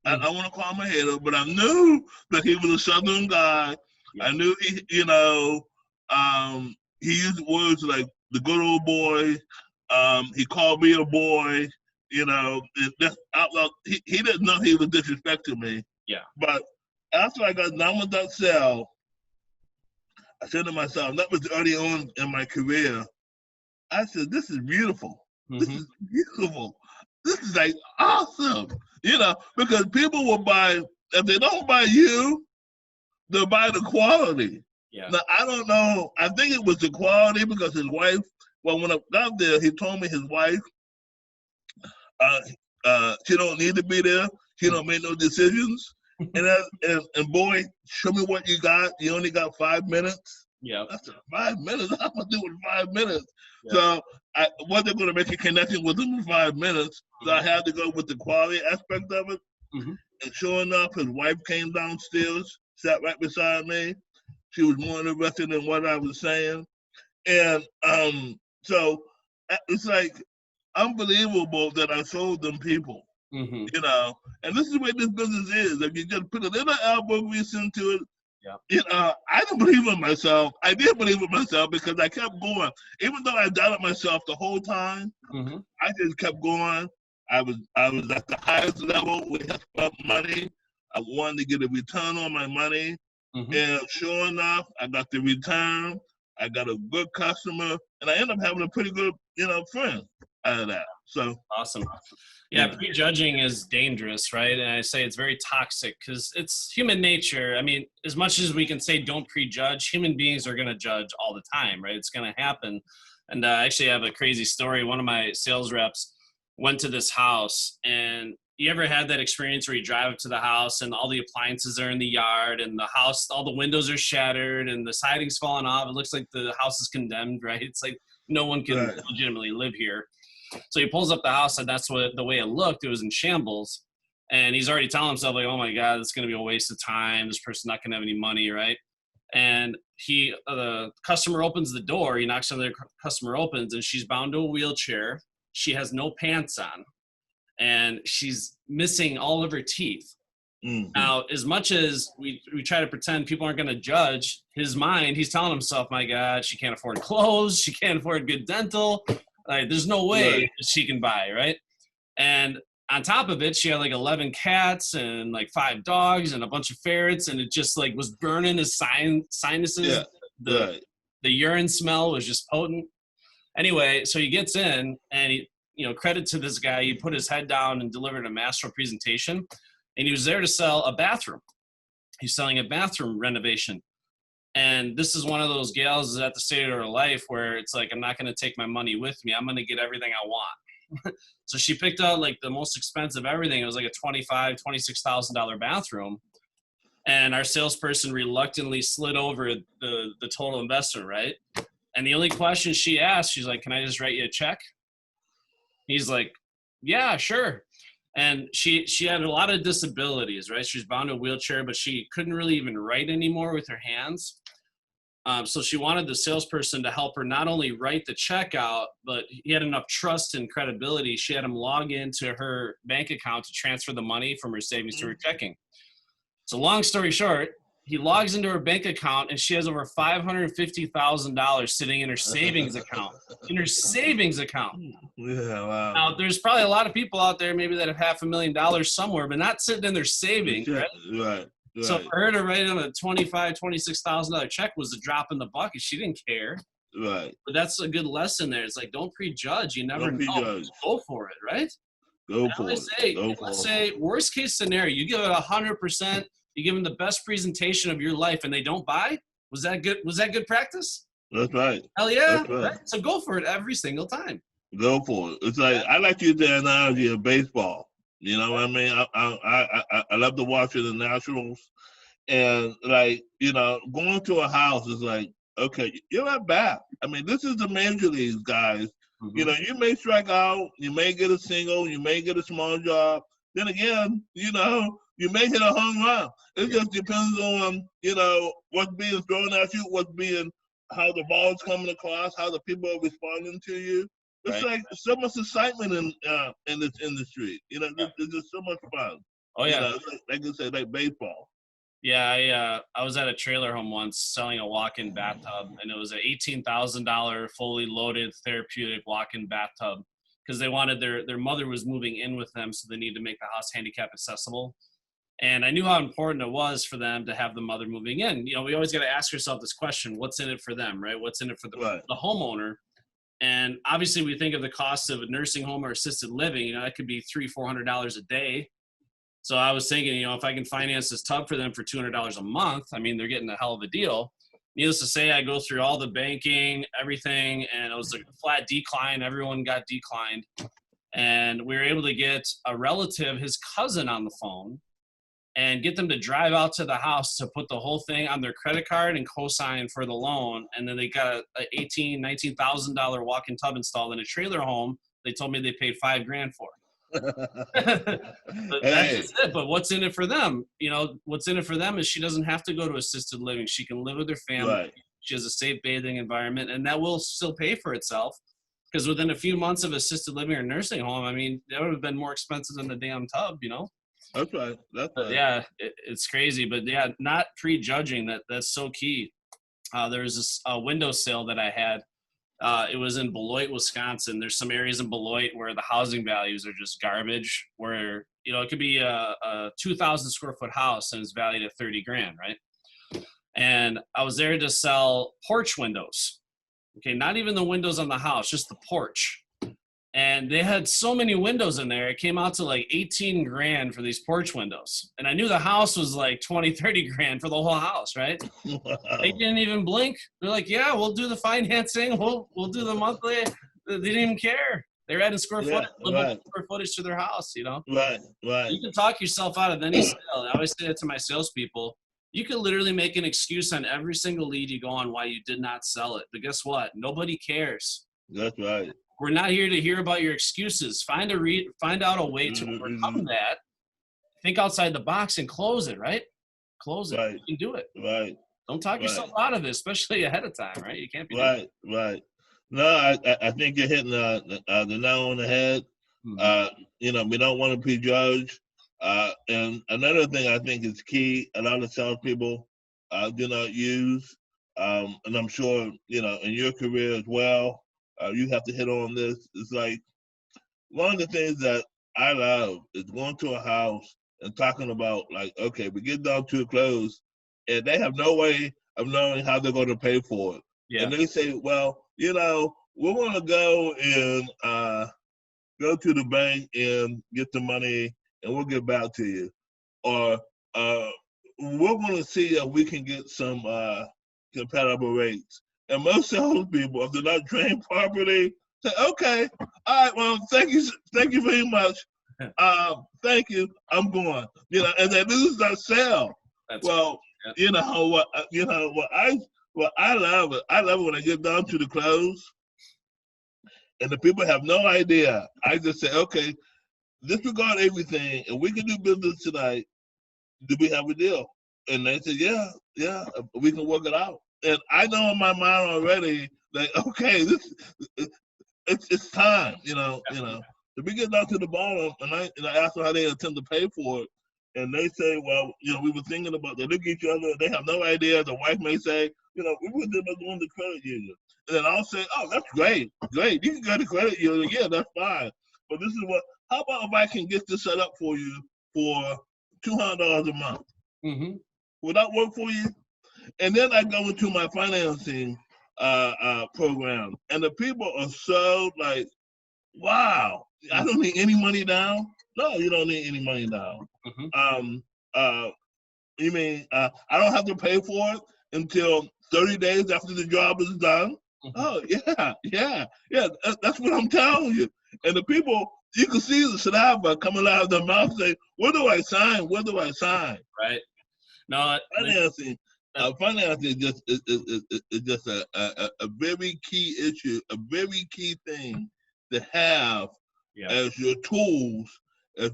I want to call him a hater, but I knew that he was a Southern guy. I knew he used words like the good old boy. He called me a boy. That's out loud. He didn't know he was disrespecting me. But after I got done with that sale, I said to myself, that was early on in my career, I said, this is beautiful. This is beautiful. This is like awesome. Because people will buy, if they don't buy you, they'll buy the quality. Now, I don't know. I think it was the quality because his wife, well, when I got there, he told me his wife, she don't need to be there. She don't make no decisions. And boy, show me what you got. You only got 5 minutes. That's 5 minutes. I'm gonna do it in 5 minutes. So I wasn't gonna make a connection with him in 5 minutes. So I had to go with the quality aspect of it. And sure enough, his wife came downstairs, sat right beside me. She was more interested in what I was saying. And so it's like unbelievable that I sold them people. And this is the way this business is. If you just put a little elbow grease into it, I didn't believe in myself. I did believe in myself because I kept going. Even though I doubted myself the whole time, I just kept going. I was at the highest level with money. I wanted to get a return on my money. And sure enough, I got the return. I got a good customer, and I ended up having a pretty good, friend out of that. So awesome. Yeah, prejudging is dangerous, right? And I say it's very toxic because it's human nature. I mean, as much as we can say don't prejudge, human beings are going to judge all the time, right? It's going to happen. And I actually have a crazy story. One of my sales reps went to this house, and you ever had that experience where you drive up to the house and all the appliances are in the yard and the house, all the windows are shattered and the siding's falling off. It looks like the house is condemned, right? It's like no one can legitimately live here. So he pulls up the house, and that's the way it looked. It was in shambles. And he's already telling himself, like, oh my God, it's going to be a waste of time. This person's not going to have any money, right? And the customer opens the door. He knocks on the customer opens, and she's bound to a wheelchair. She has no pants on. and she's missing all of her teeth. Mm-hmm. Now, as much as we try to pretend people aren't going to judge, his mind, he's telling himself, my God, she can't afford clothes. She can't afford good dental. Like, there's no way Right. she can buy, right? And on top of it, she had like 11 cats and like 5 dogs and a bunch of ferrets. And it just like was burning his sinuses. Yeah. The urine smell was just potent. Anyway, so he gets in and he, credit to this guy, he put his head down and delivered a masterful presentation. And he was there to sell a bathroom. He's selling a bathroom renovation. And this is one of those gals at the stage of her life where it's like, I'm not going to take my money with me. I'm going to get everything I want. So she picked out like the most expensive everything. It was like a $25,000, $26,000 bathroom. And our salesperson reluctantly slid over the total investment, right? And the only question she asked, she's like, can I just write you a check? He's like, yeah, sure. And she had a lot of disabilities, right? She was bound to a wheelchair, but she couldn't really even write anymore with her hands. So she wanted the salesperson to help her not only write the check out, but he had enough trust and credibility. She had him log into her bank account to transfer the money from her savings to her checking. So long story short, he logs into her bank account and she has over $550,000 sitting in her savings account. In her savings account. Yeah, wow. Now, there's probably a lot of people out there maybe that have $500,000 somewhere, but not sitting in their savings, right? Right. So for her to write on a $25,000, $26,000 check was a drop in the bucket. She didn't care. Right. But that's a good lesson there. It's like, don't prejudge. You never know. Go for it, right? Go for it. Let's say worst case scenario, you give it 100%. You give them the best presentation of your life and they don't buy. Was that good? Was that good practice? That's right. Hell yeah. That's right. So go for it every single time. Go for it. It's like, I like to use the analogy of baseball. You know what I mean? I love to watch the Nationals. And like, going to a house is like, okay, you're not bad. I mean, this is the major leagues, guys. Mm-hmm. You may strike out, you may get a single, you may get a small job. Then again, you may hit a home run. It just depends on, what's being thrown at you, how the ball's coming across, how the people are responding to you. It's like so much excitement in this industry. There's just so much fun. Oh yeah, like I said, like baseball. Yeah, I was at a trailer home once selling a walk-in bathtub, and it was an $18,000 fully loaded therapeutic walk-in bathtub because they wanted their mother was moving in with them, so they needed to make the house handicap accessible. And I knew how important it was for them to have the mother moving in. We always got to ask ourselves this question: what's in it for them, right? What's in it for the homeowner? And obviously, we think of the cost of a nursing home or assisted living. That could be $300-$400 a day. So I was thinking, if I can finance this tub for them for $200 a month, I mean, they're getting a hell of a deal. Needless to say, I go through all the banking, everything, and it was like a flat decline. Everyone got declined. And we were able to get a relative, his cousin, on the phone and get them to drive out to the house to put the whole thing on their credit card and co-sign for the loan. And then they got a $18,000, $19,000 walk-in tub installed in a trailer home. They told me they paid $5,000 for it. But that's just it. But what's in it for them? What's in it for them is she doesn't have to go to assisted living. She can live with her family. Right. She has a safe bathing environment, and that will still pay for itself. Because within a few months of assisted living or nursing home, I mean, that would have been more expensive than the damn tub, That's right. That's right. Yeah, it's crazy. But yeah, not prejudging, that's so key. There was this window sale that I had. It was in Beloit, Wisconsin. There's some areas in Beloit where the housing values are just garbage, where, it could be a 2,000 square foot house and it's valued at $30,000, right? And I was there to sell porch windows. Okay, not even the windows on the house, just the porch. And they had so many windows in there, it came out to like $18,000 for these porch windows. And I knew the house was like $20,000-$30,000 for the whole house, right? Wow. They didn't even blink. They're like, yeah, we'll do the financing. We'll do the monthly. They didn't even care. They're adding square footage to their house, Right. You can talk yourself out of any sale. I always say that to my salespeople. You can literally make an excuse on every single lead you go on why you did not sell it. But guess what? Nobody cares. That's right. We're not here to hear about your excuses. Find out a way to overcome that. Think outside the box and close it, right? Close it. Right. You can do it. Right. Don't talk yourself out of it, especially ahead of time, right? You can't be right. No, I think you're hitting the nail on the head. Mhm. We don't want to prejudge. And another thing I think is key, a lot of salespeople do not use, and I'm sure, in your career as well, you have to hit on this. It's like one of the things that I love is going to a house and talking about, like, okay, we get down to a close, and they have no way of knowing how they're going to pay for it. Yeah. And they say, well, we want to go and go to the bank and get the money, and we'll get back to you. Or we're going to see if we can get some compatible rates. And most salespeople, if they're not trained properly, say, "Okay, all right, well, thank you very much. Thank you, I'm going." And they lose that sale. That's Well, yeah. what I love it. I love it when I get down to the close, and the people have no idea. I just say, "Okay, disregard everything, and we can do business tonight. Do we have a deal?" And they said, yeah, we can work it out. And I know in my mind already, like, okay, it's time, So we get down to the bottom, and I ask them how they intend to pay for it. And they say, well, we were thinking about, they look at each other, they have no idea. The wife may say, we were thinking about going to credit union. And then I'll say, oh, that's great. You can go to credit union. Yeah, that's fine. But this is how about if I can get this set up for you for $200 a month? Mm-hmm. Would that work for you? And then I go into my financing program, and the people are so like, wow, I don't need any money down. No, you don't need any money down. Mm-hmm. You mean I don't have to pay for it until 30 days after the job is done? Mm-hmm. Oh, yeah. That's what I'm telling you. And the people, you can see the saliva coming out of their mouth, say, where do I sign? Where do I sign? Right. No, financing is just a very key issue, a very key thing to have as your tools, as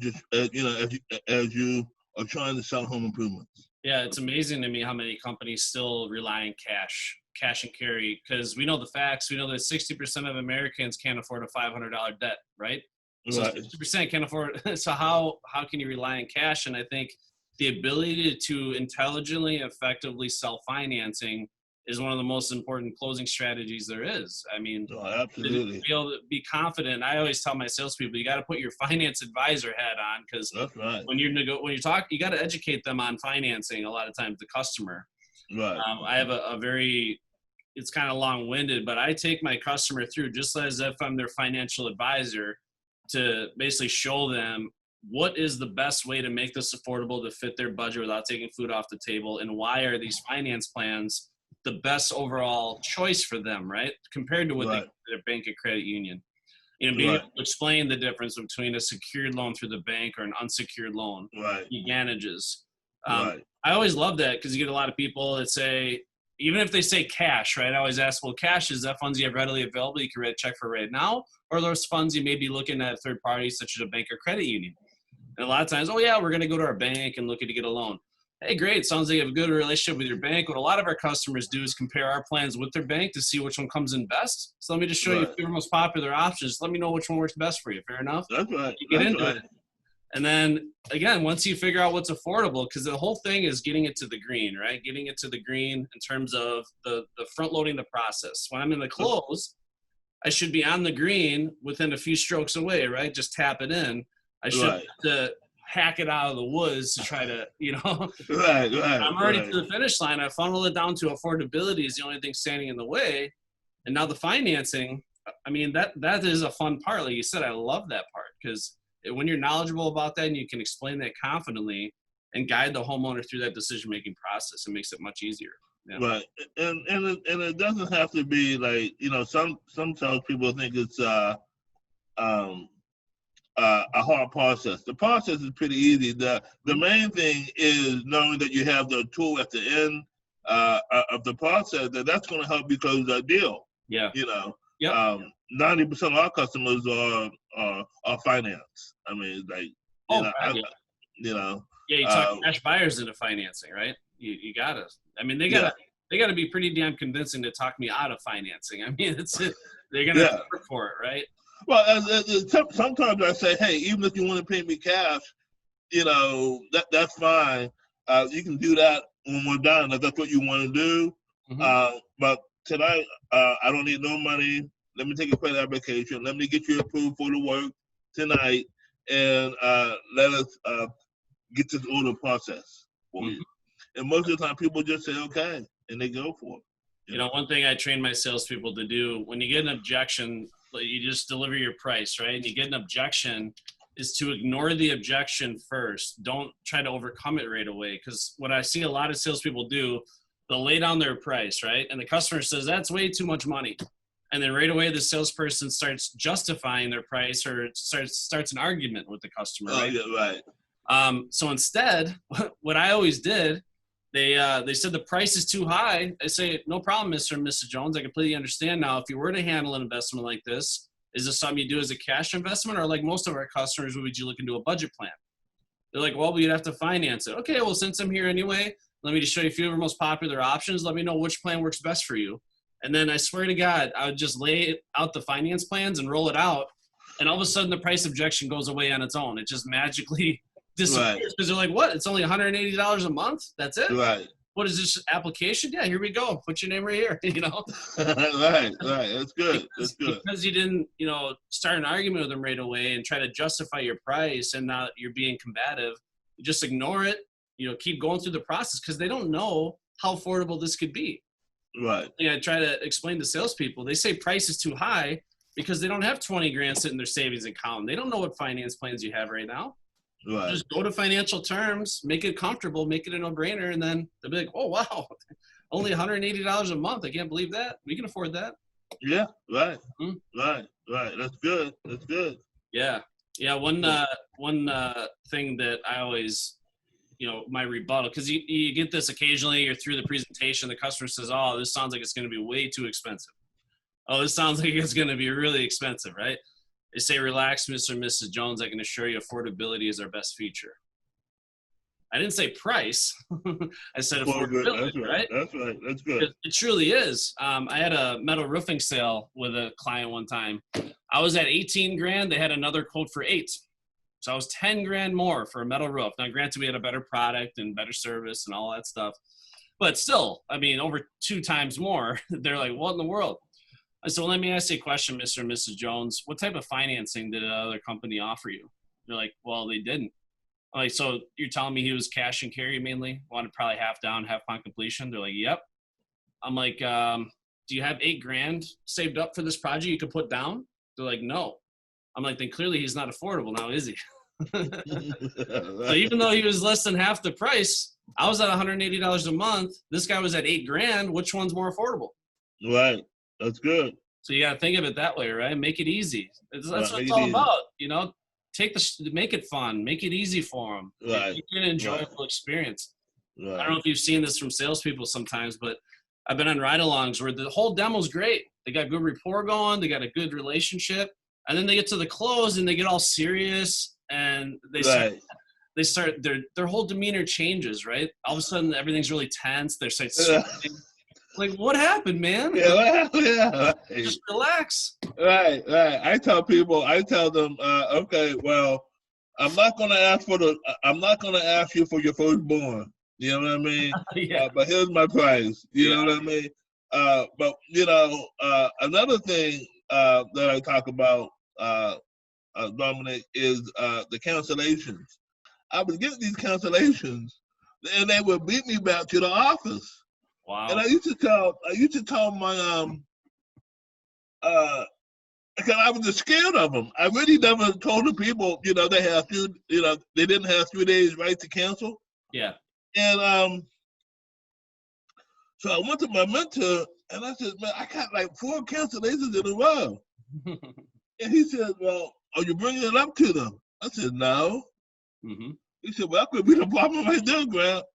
you are trying to sell home improvements. Yeah, it's amazing to me how many companies still rely on cash and carry, because we know the facts. We know that 60% of Americans can't afford a $500 debt, right? So Right. 60% can't afford. So how can you rely on cash? And I think the ability to intelligently, effectively sell financing is one of the most important closing strategies there is. I mean, absolutely. To be able to be confident. I always tell my salespeople, you got to put your finance advisor hat on, because that's right. When you talk, you got to educate them on financing. A lot of times, the customer. Right. I have a very, it's kind of long-winded, but I take my customer through just as if I'm their financial advisor, to basically show them what is the best way to make this affordable to fit their budget without taking food off the table, and why are these finance plans the best overall choice for them, right? Compared to what they get at a bank or credit union. Being able to explain the difference between a secured loan through the bank or an unsecured loan, the advantages. I always love that, because you get a lot of people that say, even if they say cash, right? I always ask, well, cash, is that funds you have readily available you can write a check for right now? Or those funds you may be looking at third parties such as a bank or credit union? And a lot of times, oh yeah, we're going to go to our bank and looking to get a loan. Hey, great. Sounds like you have a good relationship with your bank. What a lot of our customers do is compare our plans with their bank to see which one comes in best. So let me just show you a few of the most popular options. Let me know which one works best for you. Fair enough? That's right. You get into it. And then, again, once you figure out what's affordable, because the whole thing is getting it to the green, right? Getting it to the green in terms of the front loading the process. When I'm in the close, I should be on the green within a few strokes away, right? Just tap it in. I should have to hack it out of the woods to try to, I'm already to the finish line. I funnel it down to affordability is the only thing standing in the way. And now the financing, I mean, that is a fun part. Like you said, I love that part, because when you're knowledgeable about that and you can explain that confidently and guide the homeowner through that decision-making process, it makes it much easier. Yeah. Right. And it doesn't have to be like, some salespeople think it's a hard process. The process is pretty easy. The main thing is knowing that you have the tool at the end of the process that's going to help you close that deal. Yeah. 90% of our customers are finance. I mean, like, you talk cash buyers into financing, right? You gotta. I mean, they gotta be pretty damn convincing to talk me out of financing. I mean, they're gonna work for it, right? Well, sometimes I say, hey, even if you want to pay me cash, that's fine. You can do that when we're done, if that's what you want to do. But tonight, I don't need no money. Let me take a credit application. Let me get you approved for the work tonight, and let us get this order processed for you. And most of the time, people just say, okay, and they go for it. You know, one thing I train my salespeople to do, when you get an objection, you just deliver your price, right? And you get an objection, is to ignore the objection first. Don't try to overcome it right away. Because what I see a lot of salespeople do, they'll lay down their price, right? And the customer says, that's way too much money. And then right away, the salesperson starts justifying their price, or starts an argument with the customer, right? Oh, yeah, right. So instead, what I always did, they said the price is too high. I say, no problem, Mr. and Mrs. Jones. I completely understand now. If you were to handle an investment like this, is this something you do as a cash investment, or like most of our customers, would you look into a budget plan? They're like, well, you'd have to finance it. Okay, well, since I'm here anyway, let me just show you a few of our most popular options. Let me know which plan works best for you. And then I swear to God, I would just lay out the finance plans and roll it out. And all of a sudden the price objection goes away on its own. It just magically disappears because they're like, what? It's only $180 a month? That's it? Right. What is this application? Yeah, here we go. Put your name right here, Right. That's good. That's good. Because you didn't, start an argument with them right away and try to justify your price, and now you're being combative. You just ignore it, keep going through the process, because they don't know how affordable this could be. Right. I try to explain to salespeople, they say price is too high because they don't have 20 grand sitting in their savings account. They don't know what finance plans you have right now. Right. Just go to financial terms, make it comfortable, make it a no-brainer, and then they'll be like, oh, wow, only $180 a month. I can't believe that. We can afford that. Yeah, right. Right. That's good. Yeah. One thing that I always, my rebuttal, because you get this occasionally, you're through the presentation, the customer says, oh, this sounds like it's going to be way too expensive. Oh, this sounds like it's going to be really expensive, right? They say, relax, Mr. and Mrs. Jones. I can assure you affordability is our best feature. I didn't say price. I said affordability, right? That's right. That's good. It truly is. I had a metal roofing sale with a client one time. I was at 18 grand. They had another quote for 8. So I was 10 grand more for a metal roof. Now, granted, we had a better product and better service and all that stuff. But still, over 2 times more. They're like, what in the world? I said, well, let me ask you a question, Mr. and Mrs. Jones. What type of financing did another company offer you? They're like, well, they didn't. I'm like, so you're telling me he was cash and carry mainly? Wanted probably half down, half on completion? They're like, yep. I'm like, do you have 8 grand saved up for this project you could put down? They're like, no. I'm like, then clearly he's not affordable now, is he? So even though he was less than half the price, I was at $180 a month. This guy was at 8 grand. Which one's more affordable? Right. That's good. So you got to think of it that way, right? Make it easy. That's what it's all about. Make it fun, make it easy for them. Right. Make it an enjoyable experience. Right. I don't know if you've seen this from salespeople sometimes, but I've been on ride-alongs where the whole demo's great. They got good rapport going, they got a good relationship, and then they get to the close and they get all serious and they start their whole demeanor changes, right? All of a sudden everything's really tense. They start sweating. Like, what happened, man? Yeah. Just relax. Right. I tell them, okay, well, I'm not gonna ask you for your firstborn. You know what I mean? Yeah. But here's my price. You know what I mean? But another thing that I talk about, Dominic, is the cancellations. I would get these cancellations, and they would beat me back to the office. Wow. And I used to tell my because I was just scared of them. I really never told the people, they have to, they didn't have 3 days right to cancel. Yeah. And so I went to my mentor and I said, man, I got like 4 cancellations in a row. And he said, well, are you bringing it up to them? I said, no. Mm-hmm. He said, well, that could be the problem right there, Grant.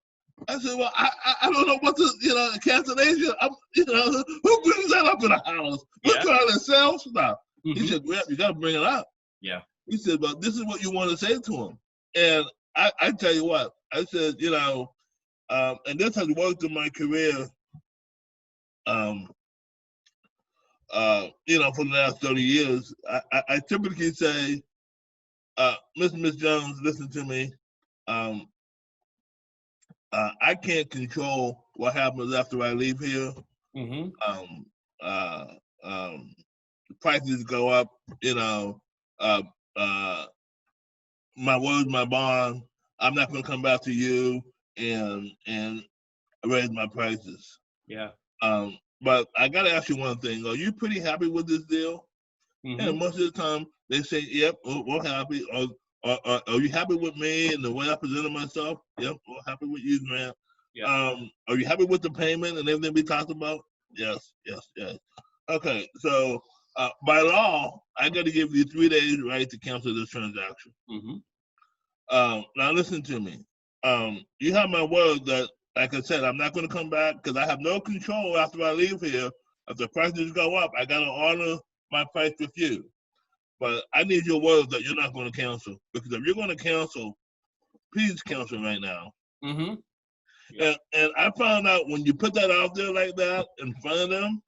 I said, well, I don't know what the cancellation. Who brings that up in the house? We're trying to sell stuff. Mm-hmm. He said, Grant, you got to bring it up. Yeah. He said, but this is what you want to say to him. And I tell you what, I said, and this has worked in my career for the last 30 years, I typically say, Miss Jones, listen to me. I can't control what happens after I leave here. Mm-hmm. The prices go up, my word, my bond. I'm not going to come back to you and raise my prices. Yeah. But I got to ask you one thing. Are you pretty happy with this deal? Mm-hmm. And most of the time they say, yep, we're happy. Or are you happy with me and the way I presented myself? Yep, we're happy with you, Grant. Yeah. Are you happy with the payment and everything we talked about? Yes. Okay, so by law, I got to give you 3 days right to cancel this transaction. Mm-hmm. Now listen to me. You have my word that, like I said, I'm not going to come back because I have no control after I leave here. If the prices go up, I got to honor my price with you. But I need your word that you're not going to cancel. Because if you're going to cancel, please cancel right now. Mm-hmm. Yeah. And I found out when you put that out there like that in front of them,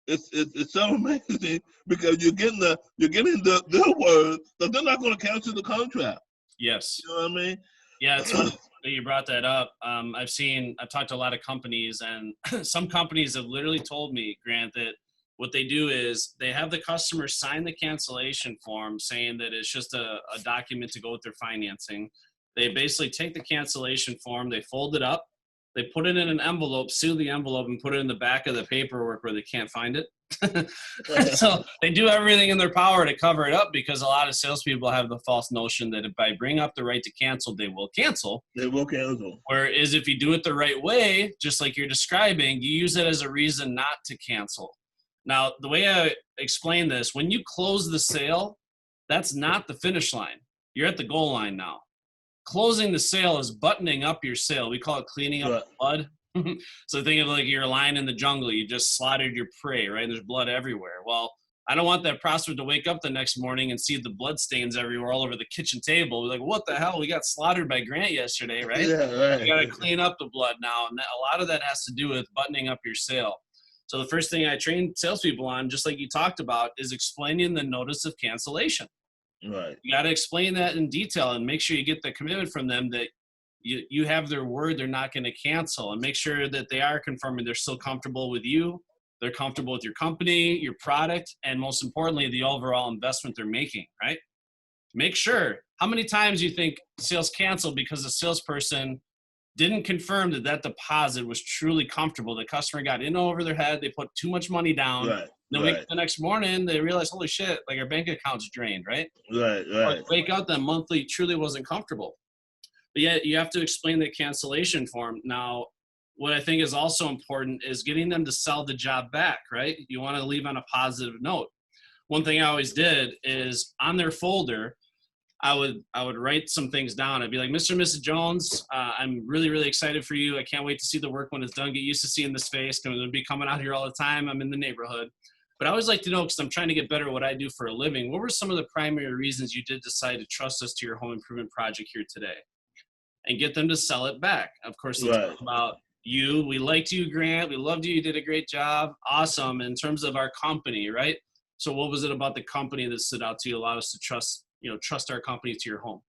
it's so amazing because you're getting their word that they're not going to cancel the contract. Yes. You know what I mean? Yeah, it's funny that you brought that up. I've talked to a lot of companies, and some companies have literally told me, Grant, that what they do is they have the customer sign the cancellation form saying that it's just a document to go with their financing. They basically take the cancellation form, they fold it up, they put it in an envelope, seal the envelope, and put it in the back of the paperwork where they can't find it. So they do everything in their power to cover it up because a lot of salespeople have the false notion that if I bring up the right to cancel, they will cancel. They will cancel. Whereas if you do it the right way, just like you're describing, you use it as a reason not to cancel. Now, the way I explain this, when you close the sale, that's not the finish line. You're at the goal line now. Closing the sale is buttoning up your sale. We call it cleaning up blood. So think of like you're a lion in the jungle. You just slaughtered your prey, right? And there's blood everywhere. Well, I don't want that prospect to wake up the next morning and see the blood stains everywhere all over the kitchen table. We're like, what the hell? We got slaughtered by Grant yesterday, right? Yeah, right. You got to clean up the blood now. And a lot of that has to do with buttoning up your sale. So the first thing I train salespeople on, just like you talked about, is explaining the notice of cancellation. Right. You got to explain that in detail and make sure you get the commitment from them that you have their word they're not going to cancel, and make sure that they are confirming they're still comfortable with you, they're comfortable with your company, your product, and most importantly, the overall investment they're making, right? Make sure. How many times do you think sales canceled because the salesperson didn't confirm that deposit was truly comfortable? The customer got in over their head. They put too much money down. Right. Then the next morning, they realize, holy shit, like our bank account's drained, right? Right. Or wake up that monthly truly wasn't comfortable. But yet you have to explain the cancellation form. Now, what I think is also important is getting them to sell the job back, right? You want to leave on a positive note. One thing I always did is on their folder, I would write some things down. I'd be like, Mr. and Mrs. Jones, I'm really, really excited for you. I can't wait to see the work when it's done. Get used to seeing this face. I'm going to be coming out here all the time. I'm in the neighborhood. But I always like to know, because I'm trying to get better at what I do for a living, what were some of the primary reasons you did decide to trust us to your home improvement project here today? And get them to sell it back. Of course, they'll talk about you. We liked you, Grant. We loved you. You did a great job. Awesome. In terms of our company, right? So what was it about the company that stood out to you, allowed us to trust our company to your home?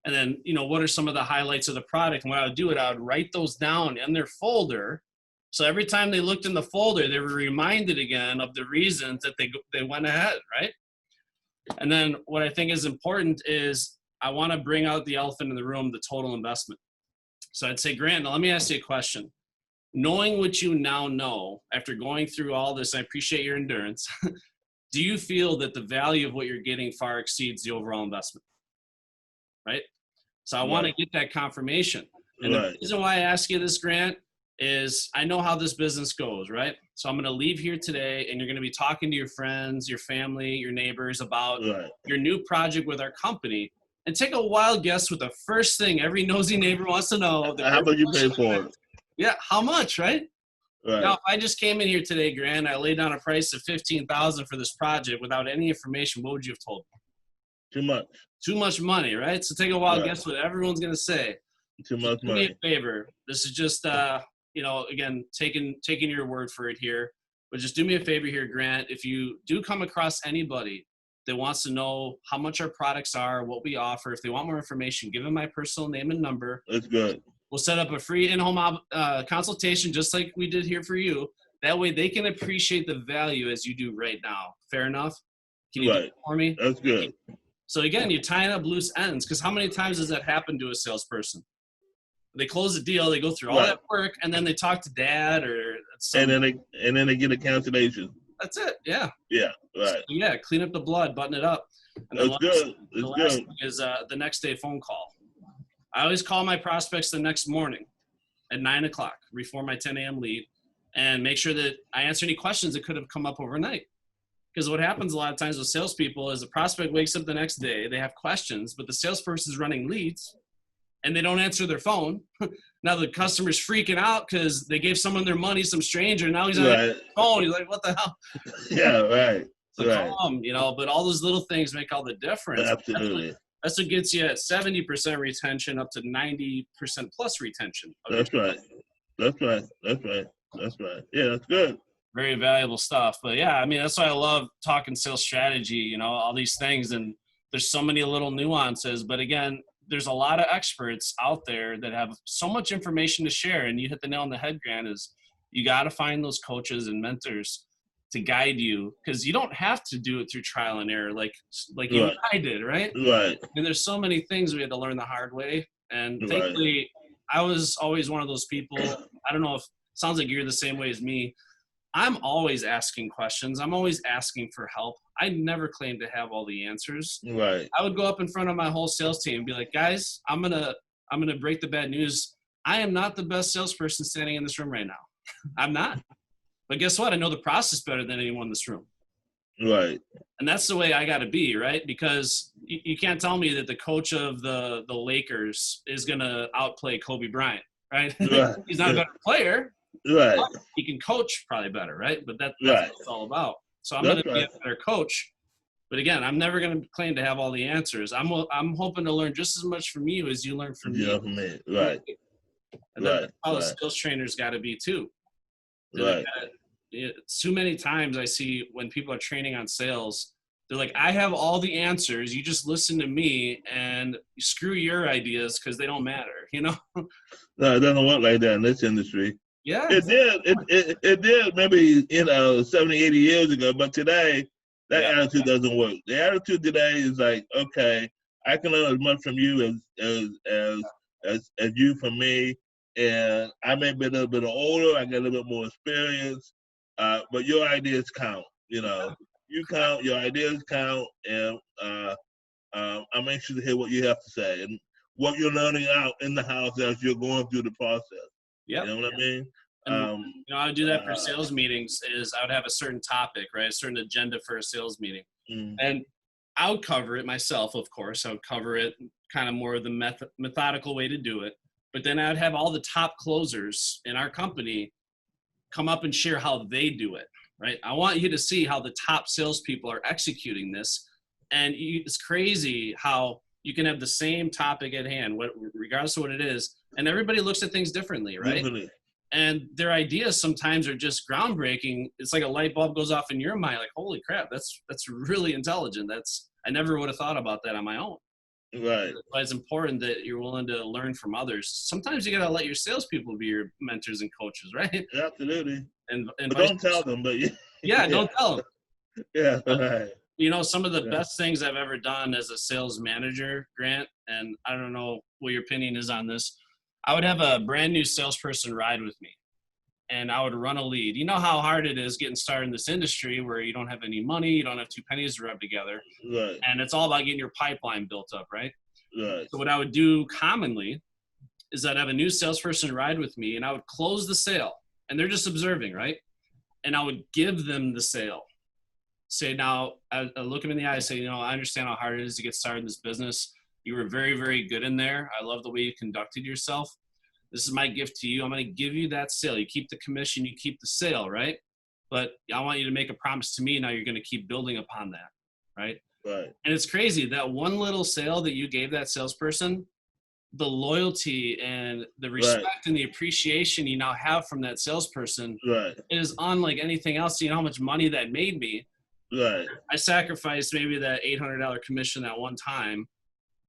And then, what are some of the highlights of the product? And what I would do, I would write those down in their folder. So every time they looked in the folder, they were reminded again of the reasons that they went ahead, right? And then what I think is important is I want to bring out the elephant in the room, the total investment. So I'd say, Grant, now let me ask you a question. Knowing what you now know after going through all this, I appreciate your endurance. Do you feel that the value of what you're getting far exceeds the overall investment? Right? So I want to get that confirmation. And the reason why I ask you this, Grant, is I know how this business goes, right? So I'm going to leave here today and you're going to be talking to your friends, your family, your neighbors about your new project with our company. And take a wild guess with the first thing every nosy neighbor wants to know. How much you pay for it? Yeah, how much, right? Now, if I just came in here today, Grant, I laid down a price of $15,000 for this project without any information, what would you have told me? Too much. Too much money, right? So take a wild guess what everyone's going to say. Too much money. Do me a favor. This is just, again, taking your word for it here. But just do me a favor here, Grant. If you do come across anybody that wants to know how much our products are, what we offer, if they want more information, give them my personal name and number. That's good. We'll set up a free in-home consultation just like we did here for you. That way they can appreciate the value as you do right now. Fair enough? Can you do it for me? That's good. So again, you're tying up loose ends, because how many times does that happen to a salesperson? They close the deal, they go through all that work, and then they talk to dad or and then they get a cancellation. That's it. Yeah. Yeah. Right. So, yeah. Clean up the blood, button it up. And that's good. The last thing is the next day phone call. I always call my prospects the next morning at 9 o'clock before my 10 a.m. lead, and make sure that I answer any questions that could have come up overnight. Because what happens a lot of times with salespeople is the prospect wakes up the next day, they have questions, but the salesperson is running leads and they don't answer their phone. Now the customer's freaking out because they gave someone their money, some stranger. Now he's on the phone. He's like, what the hell? Yeah, right. So calm, but all those little things make all the difference. Absolutely. That's what gets you at 70% retention up to 90% plus retention. That's right. That's right. That's right. That's right. Yeah, that's good. Very valuable stuff. But yeah, I mean, that's why I love talking sales strategy, all these things. And there's so many little nuances. But again, there's a lot of experts out there that have so much information to share. And you hit the nail on the head, Grant, is you got to find those coaches and mentors to guide you, because you don't have to do it through trial and error like you and I did, right? Right. And there's so many things we had to learn the hard way. And thankfully, I was always one of those people. I don't know if sounds like you're the same way as me. I'm always asking questions. I'm always asking for help. I never claimed to have all the answers. Right. I would go up in front of my whole sales team and be like, guys, I'm gonna break the bad news. I am not the best salesperson standing in this room right now. I'm not. But guess what? I know the process better than anyone in this room. Right. And that's the way I got to be, right? Because you can't tell me that the coach of the Lakers is going to outplay Kobe Bryant, right? He's not a better player. Right. He can coach probably better, right? But that's what it's all about. So I'm going to be a better coach. But again, I'm never going to claim to have all the answers. I'm hoping to learn just as much from you as you learn from me. Right. And that's how the sales trainers got to be too. Right. Too many times I see when people are training on sales, they're like, I have all the answers. You just listen to me and screw your ideas because they don't matter, No, it doesn't work like that in this industry. Yeah. It did. It did maybe, 70, 80 years ago, but today that attitude doesn't work. The attitude today is like, okay, I can learn as much from you as you from me. And I may be a little bit older, I get a little bit more experience, but your ideas count. You count, your ideas count, and I'm anxious to hear what you have to say and what you're learning out in the house as you're going through the process. Yeah, you know what I mean. And, I would do that for sales meetings. Is I would have a certain topic, right, a certain agenda for a sales meeting, and I would cover it myself. Of course, I would cover it kind of more of the methodical way to do it. But then I would have all the top closers in our company come up and share how they do it, right? I want you to see how the top salespeople are executing this. And it's crazy how you can have the same topic at hand, regardless of what it is, and everybody looks at things differently, right? Definitely. And their ideas sometimes are just groundbreaking. It's like a light bulb goes off in your mind, like, holy crap, that's really intelligent. I never would have thought about that on my own. Right. But it's important that you're willing to learn from others. Sometimes you got to let your salespeople be your mentors and coaches, right? Absolutely. And but don't tell them, but don't tell them. Yeah, right. Some of the best things I've ever done as a sales manager, Grant, and I don't know what your opinion is on this, I would have a brand new salesperson ride with me, and I would run a lead. You know how hard it is getting started in this industry where you don't have any money, you don't have two pennies to rub together. Right. And it's all about getting your pipeline built up, right? Right. So what I would do commonly is I'd have a new salesperson ride with me, and I would close the sale, and they're just observing, right? And I would give them the sale. Say, now, I look them in the eye and say, I understand how hard it is to get started in this business. You were very, very good in there. I love the way you conducted yourself. This is my gift to you. I'm going to give you that sale. You keep the commission, you keep the sale, right? But I want you to make a promise to me. Now you're going to keep building upon that, right? Right. And it's crazy that one little sale that you gave that salesperson the loyalty and the respect and the appreciation you now have from that salesperson is unlike anything else. You know how much money that made me. Right. I sacrificed maybe that $800 commission at one time,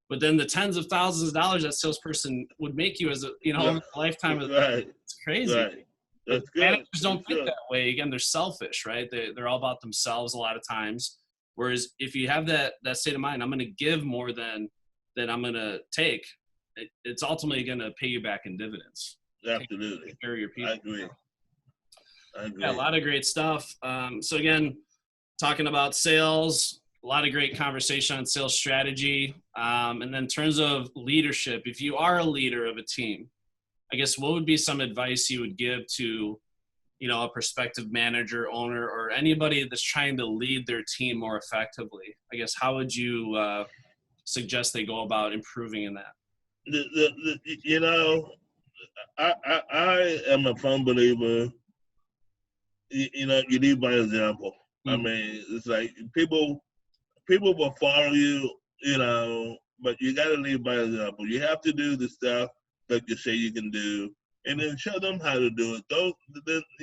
but then the tens of thousands of dollars that salesperson would make you as a, you know, a lifetime of it's crazy. Right. That's good. Managers don't That's think good. that way. Again, they're selfish, right? They're all about themselves a lot of times. Whereas if you have that state of mind, I'm going to give more than I'm going to take, it's ultimately going to pay you back in dividends. Absolutely. Take care of your people. I agree. Yeah, a lot of great stuff. So again, talking about sales, a lot of great conversation on sales strategy. And then in terms of leadership, if you are a leader of a team, I guess what would be some advice you would give to, you know, a prospective manager, owner, or anybody that's trying to lead their team more effectively? I guess how would you suggest they go about improving in that? You know, I am a firm believer. You know, you lead by example. I mean, it's like people will follow you, you know, but you got to lead by example. You have to do the stuff that you say you can do, and then show them how to do it.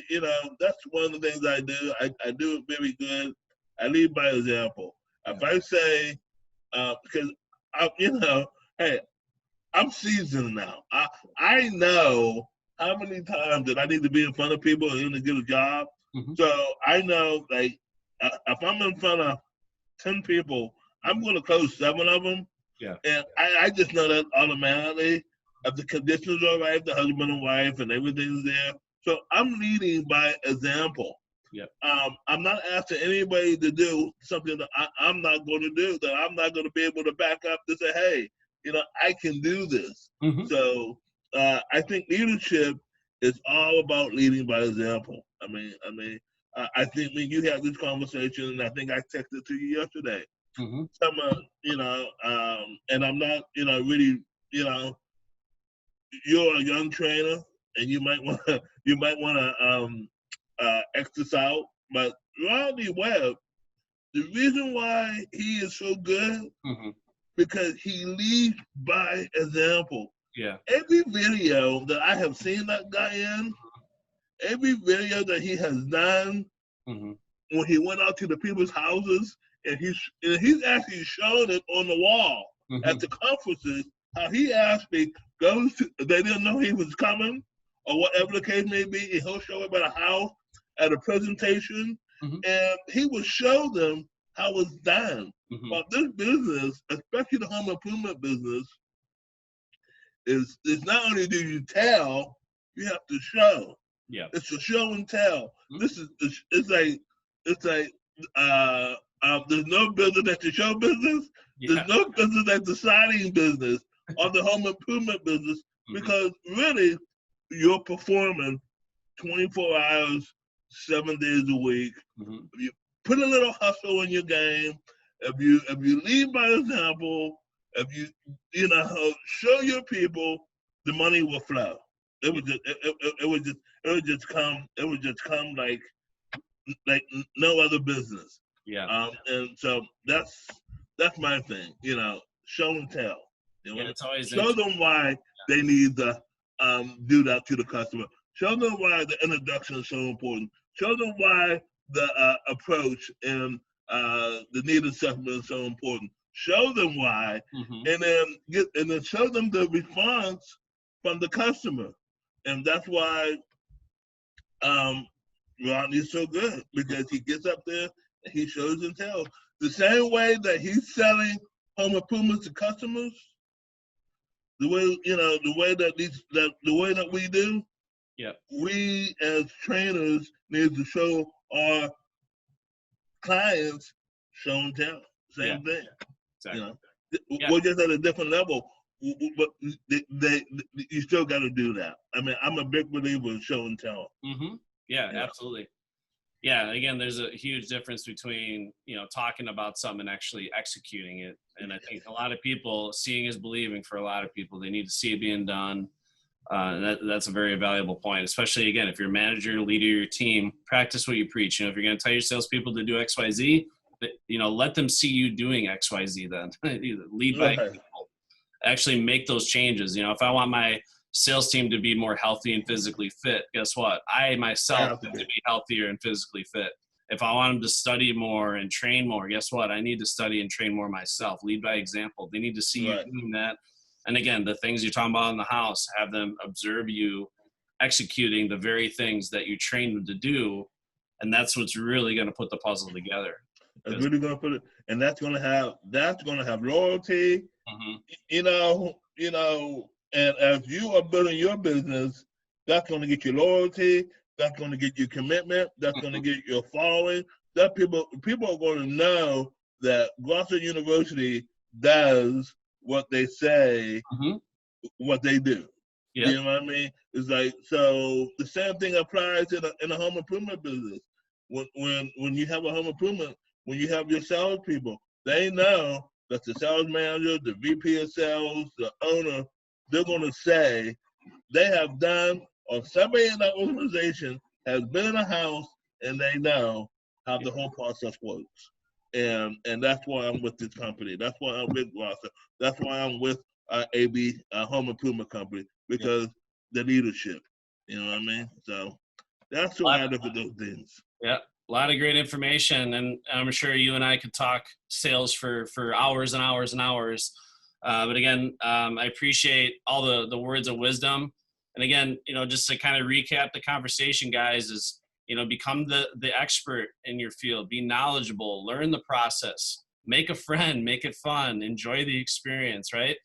You know, that's one of the things I do. I do it very good. I lead by example. If I say, because you know, hey, I'm seasoned now. I know how many times that I need to be in front of people and to get a job. So I know, like, if I'm in front of 10 people, I'm going to close 7 of them. Yeah. And I just know that automatically. If the conditions are right, the husband and wife and everything's there. So I'm leading by example. Yep. I'm not asking anybody to do something that I'm not going to do, that I'm not going to be able to back up to say, hey, you know, I can do this. So I think leadership is all about leading by example. I think when you have this conversation, and I think I texted to you yesterday, you know, and I'm not, you know, really, you know, you're a young trainer, and you might want to X this out, but Rodney Webb, the reason why he is so good, because he leads by example. Yeah. Every video that I have seen that guy in, every video that he has done, when he went out to the people's houses, and he's actually showing it on the wall at the conferences, how he actually goes to, they didn't know he was coming, or whatever the case may be, and he'll show up at a house, at a presentation, and he will show them how it's done. But this business, especially the home improvement business, is not only do you tell, you have to show. Yeah. It's a show and tell. It's like there's no business that's the show business. There's no business that's the siding business or the home improvement business, because really you're performing 24 hours, 7 days a week. If you put a little hustle in your game, if you lead by example, if you know, show your people, the money will flow. It would just come like no other business. Yeah. And so that's my thing. You know, show and tell. You know, it's always show them why they need to do that to the customer. Show them why the introduction is so important. Show them why the approach and the need assessment is so important. Show them why, and then show them the response from the customer. And that's why Rodney's so good, because he gets up there and he shows and tells. The same way that he's selling home improvements to customers, the way that we do, we as trainers need to show our clients show and tell. Same thing. Exactly. You know, we're just at a different level, but you still got to do that. I mean, I'm a big believer in show and tell. Yeah, absolutely. Yeah, again, there's a huge difference between, you know, talking about something and actually executing it. And I think a lot of people, seeing is believing for a lot of people. They need to see it being done. And that's a very valuable point, especially, again, if you're a manager, leader of your team, practice what you preach. You know, if you're going to tell your salespeople to do X, Y, Z, you know, let them see you doing X, Y, Z then. Lead by example. actually make those changes. You know, if I want my sales team to be more healthy and physically fit, guess what? I myself need to be healthier and physically fit. If I want them to study more and train more, guess what? I need to study and train more myself. Lead by example. They need to see you doing that. And again, the things you're talking about in the house, have them observe you executing the very things that you trained them to do. And that's what's really going to put the puzzle together. It's really going to put it, and that's going to have loyalty, you know, and as you are building your business, that's going to get you loyalty. That's going to get you commitment. That's going to get your following. That people are going to know that Gloucester University does what they say, what they do. You know what I mean? It's like, so the same thing applies in a home improvement business. When you have a home improvement, when you have your salespeople, they know that the sales manager, the VP of sales, the owner, they're going to say they have done, or somebody in that organization has been in a house and they know how the whole process works. And that's why I'm with this company. That's why I'm with Gloucester. That's why I'm with AB, Home Improvement Company, because the leadership, you know what I mean? So that's why I look at those things. Yeah, a lot of great information. And I'm sure you and I could talk sales for hours and hours and hours. But again, I appreciate all the words of wisdom. And again, you know, just to kind of recap the conversation, guys, is, you know, become the expert in your field, be knowledgeable, learn the process, make a friend, make it fun, enjoy the experience, right?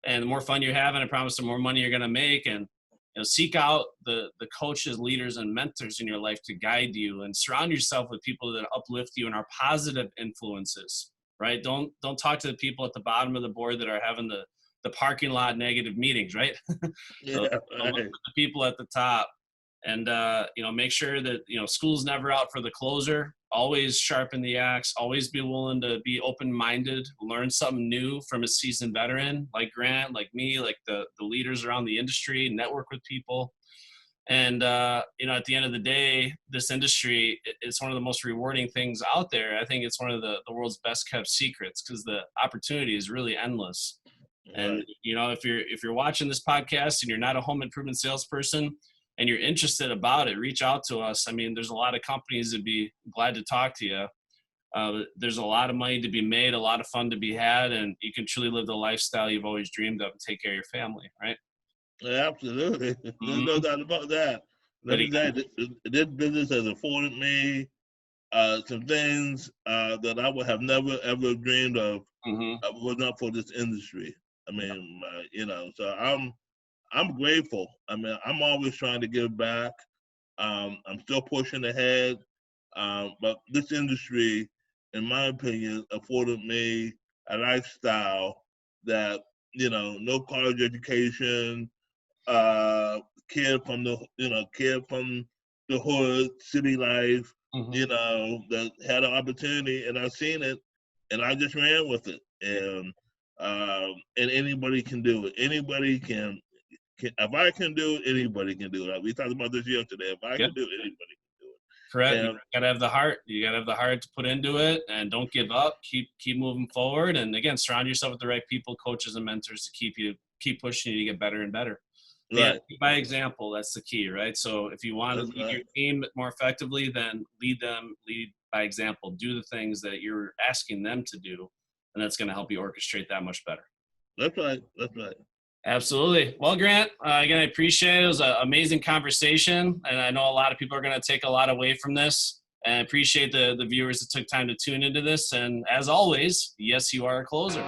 And the more fun you have, and I promise the more money you're going to make. And, you know, seek out the coaches, leaders, and mentors in your life to guide you, and surround yourself with people that uplift you and are positive influences, right? Don't talk to the people at the bottom of the board that are having the parking lot negative meetings, right? So look at the people at the top, and you know, make sure that, you know, school's never out for the closer. Always sharpen the axe. Always be willing to be open-minded. Learn something new from a seasoned veteran like Grant, like me, like the leaders around the industry. Network with people, and you know, at the end of the day, this industry, it's one of the most rewarding things out there. I think it's one of the world's best kept secrets, because the opportunity is really endless. And, you know, if you're watching this podcast and you're not a home improvement salesperson and you're interested about it, reach out to us. I mean, there's a lot of companies that'd be glad to talk to you. There's a lot of money to be made, a lot of fun to be had, and you can truly live the lifestyle you've always dreamed of and take care of your family, right? Yeah, absolutely. There's no doubt about that. This business has afforded me some things that I would have never, ever dreamed of were not for this industry. I mean, you know, so I'm grateful. I mean, I'm always trying to give back. I'm still pushing ahead. But this industry, in my opinion, afforded me a lifestyle that, you know, no college education, kid from the hood, city life, you know, that had an opportunity, and I seen it, and I just ran with it. And anybody can do it. Anybody can. If I can do it, anybody can do it. We talked about this yesterday. If I can do it, anybody can do it. Correct. You gotta have the heart. You gotta have the heart to put into it, and don't give up. Keep moving forward. And again, surround yourself with the right people, coaches, and mentors to keep pushing you to get better and better. Yeah, by example, that's the key, right? So if you want to lead your team more effectively, then lead by example. Do the things that you're asking them to do, and that's going to help you orchestrate that much better. That's right. Absolutely. Well, Grant, again, I appreciate it. It was an amazing conversation, and I know a lot of people are going to take a lot away from this, and I appreciate the viewers that took time to tune into this. And as always, yes, you are a closer.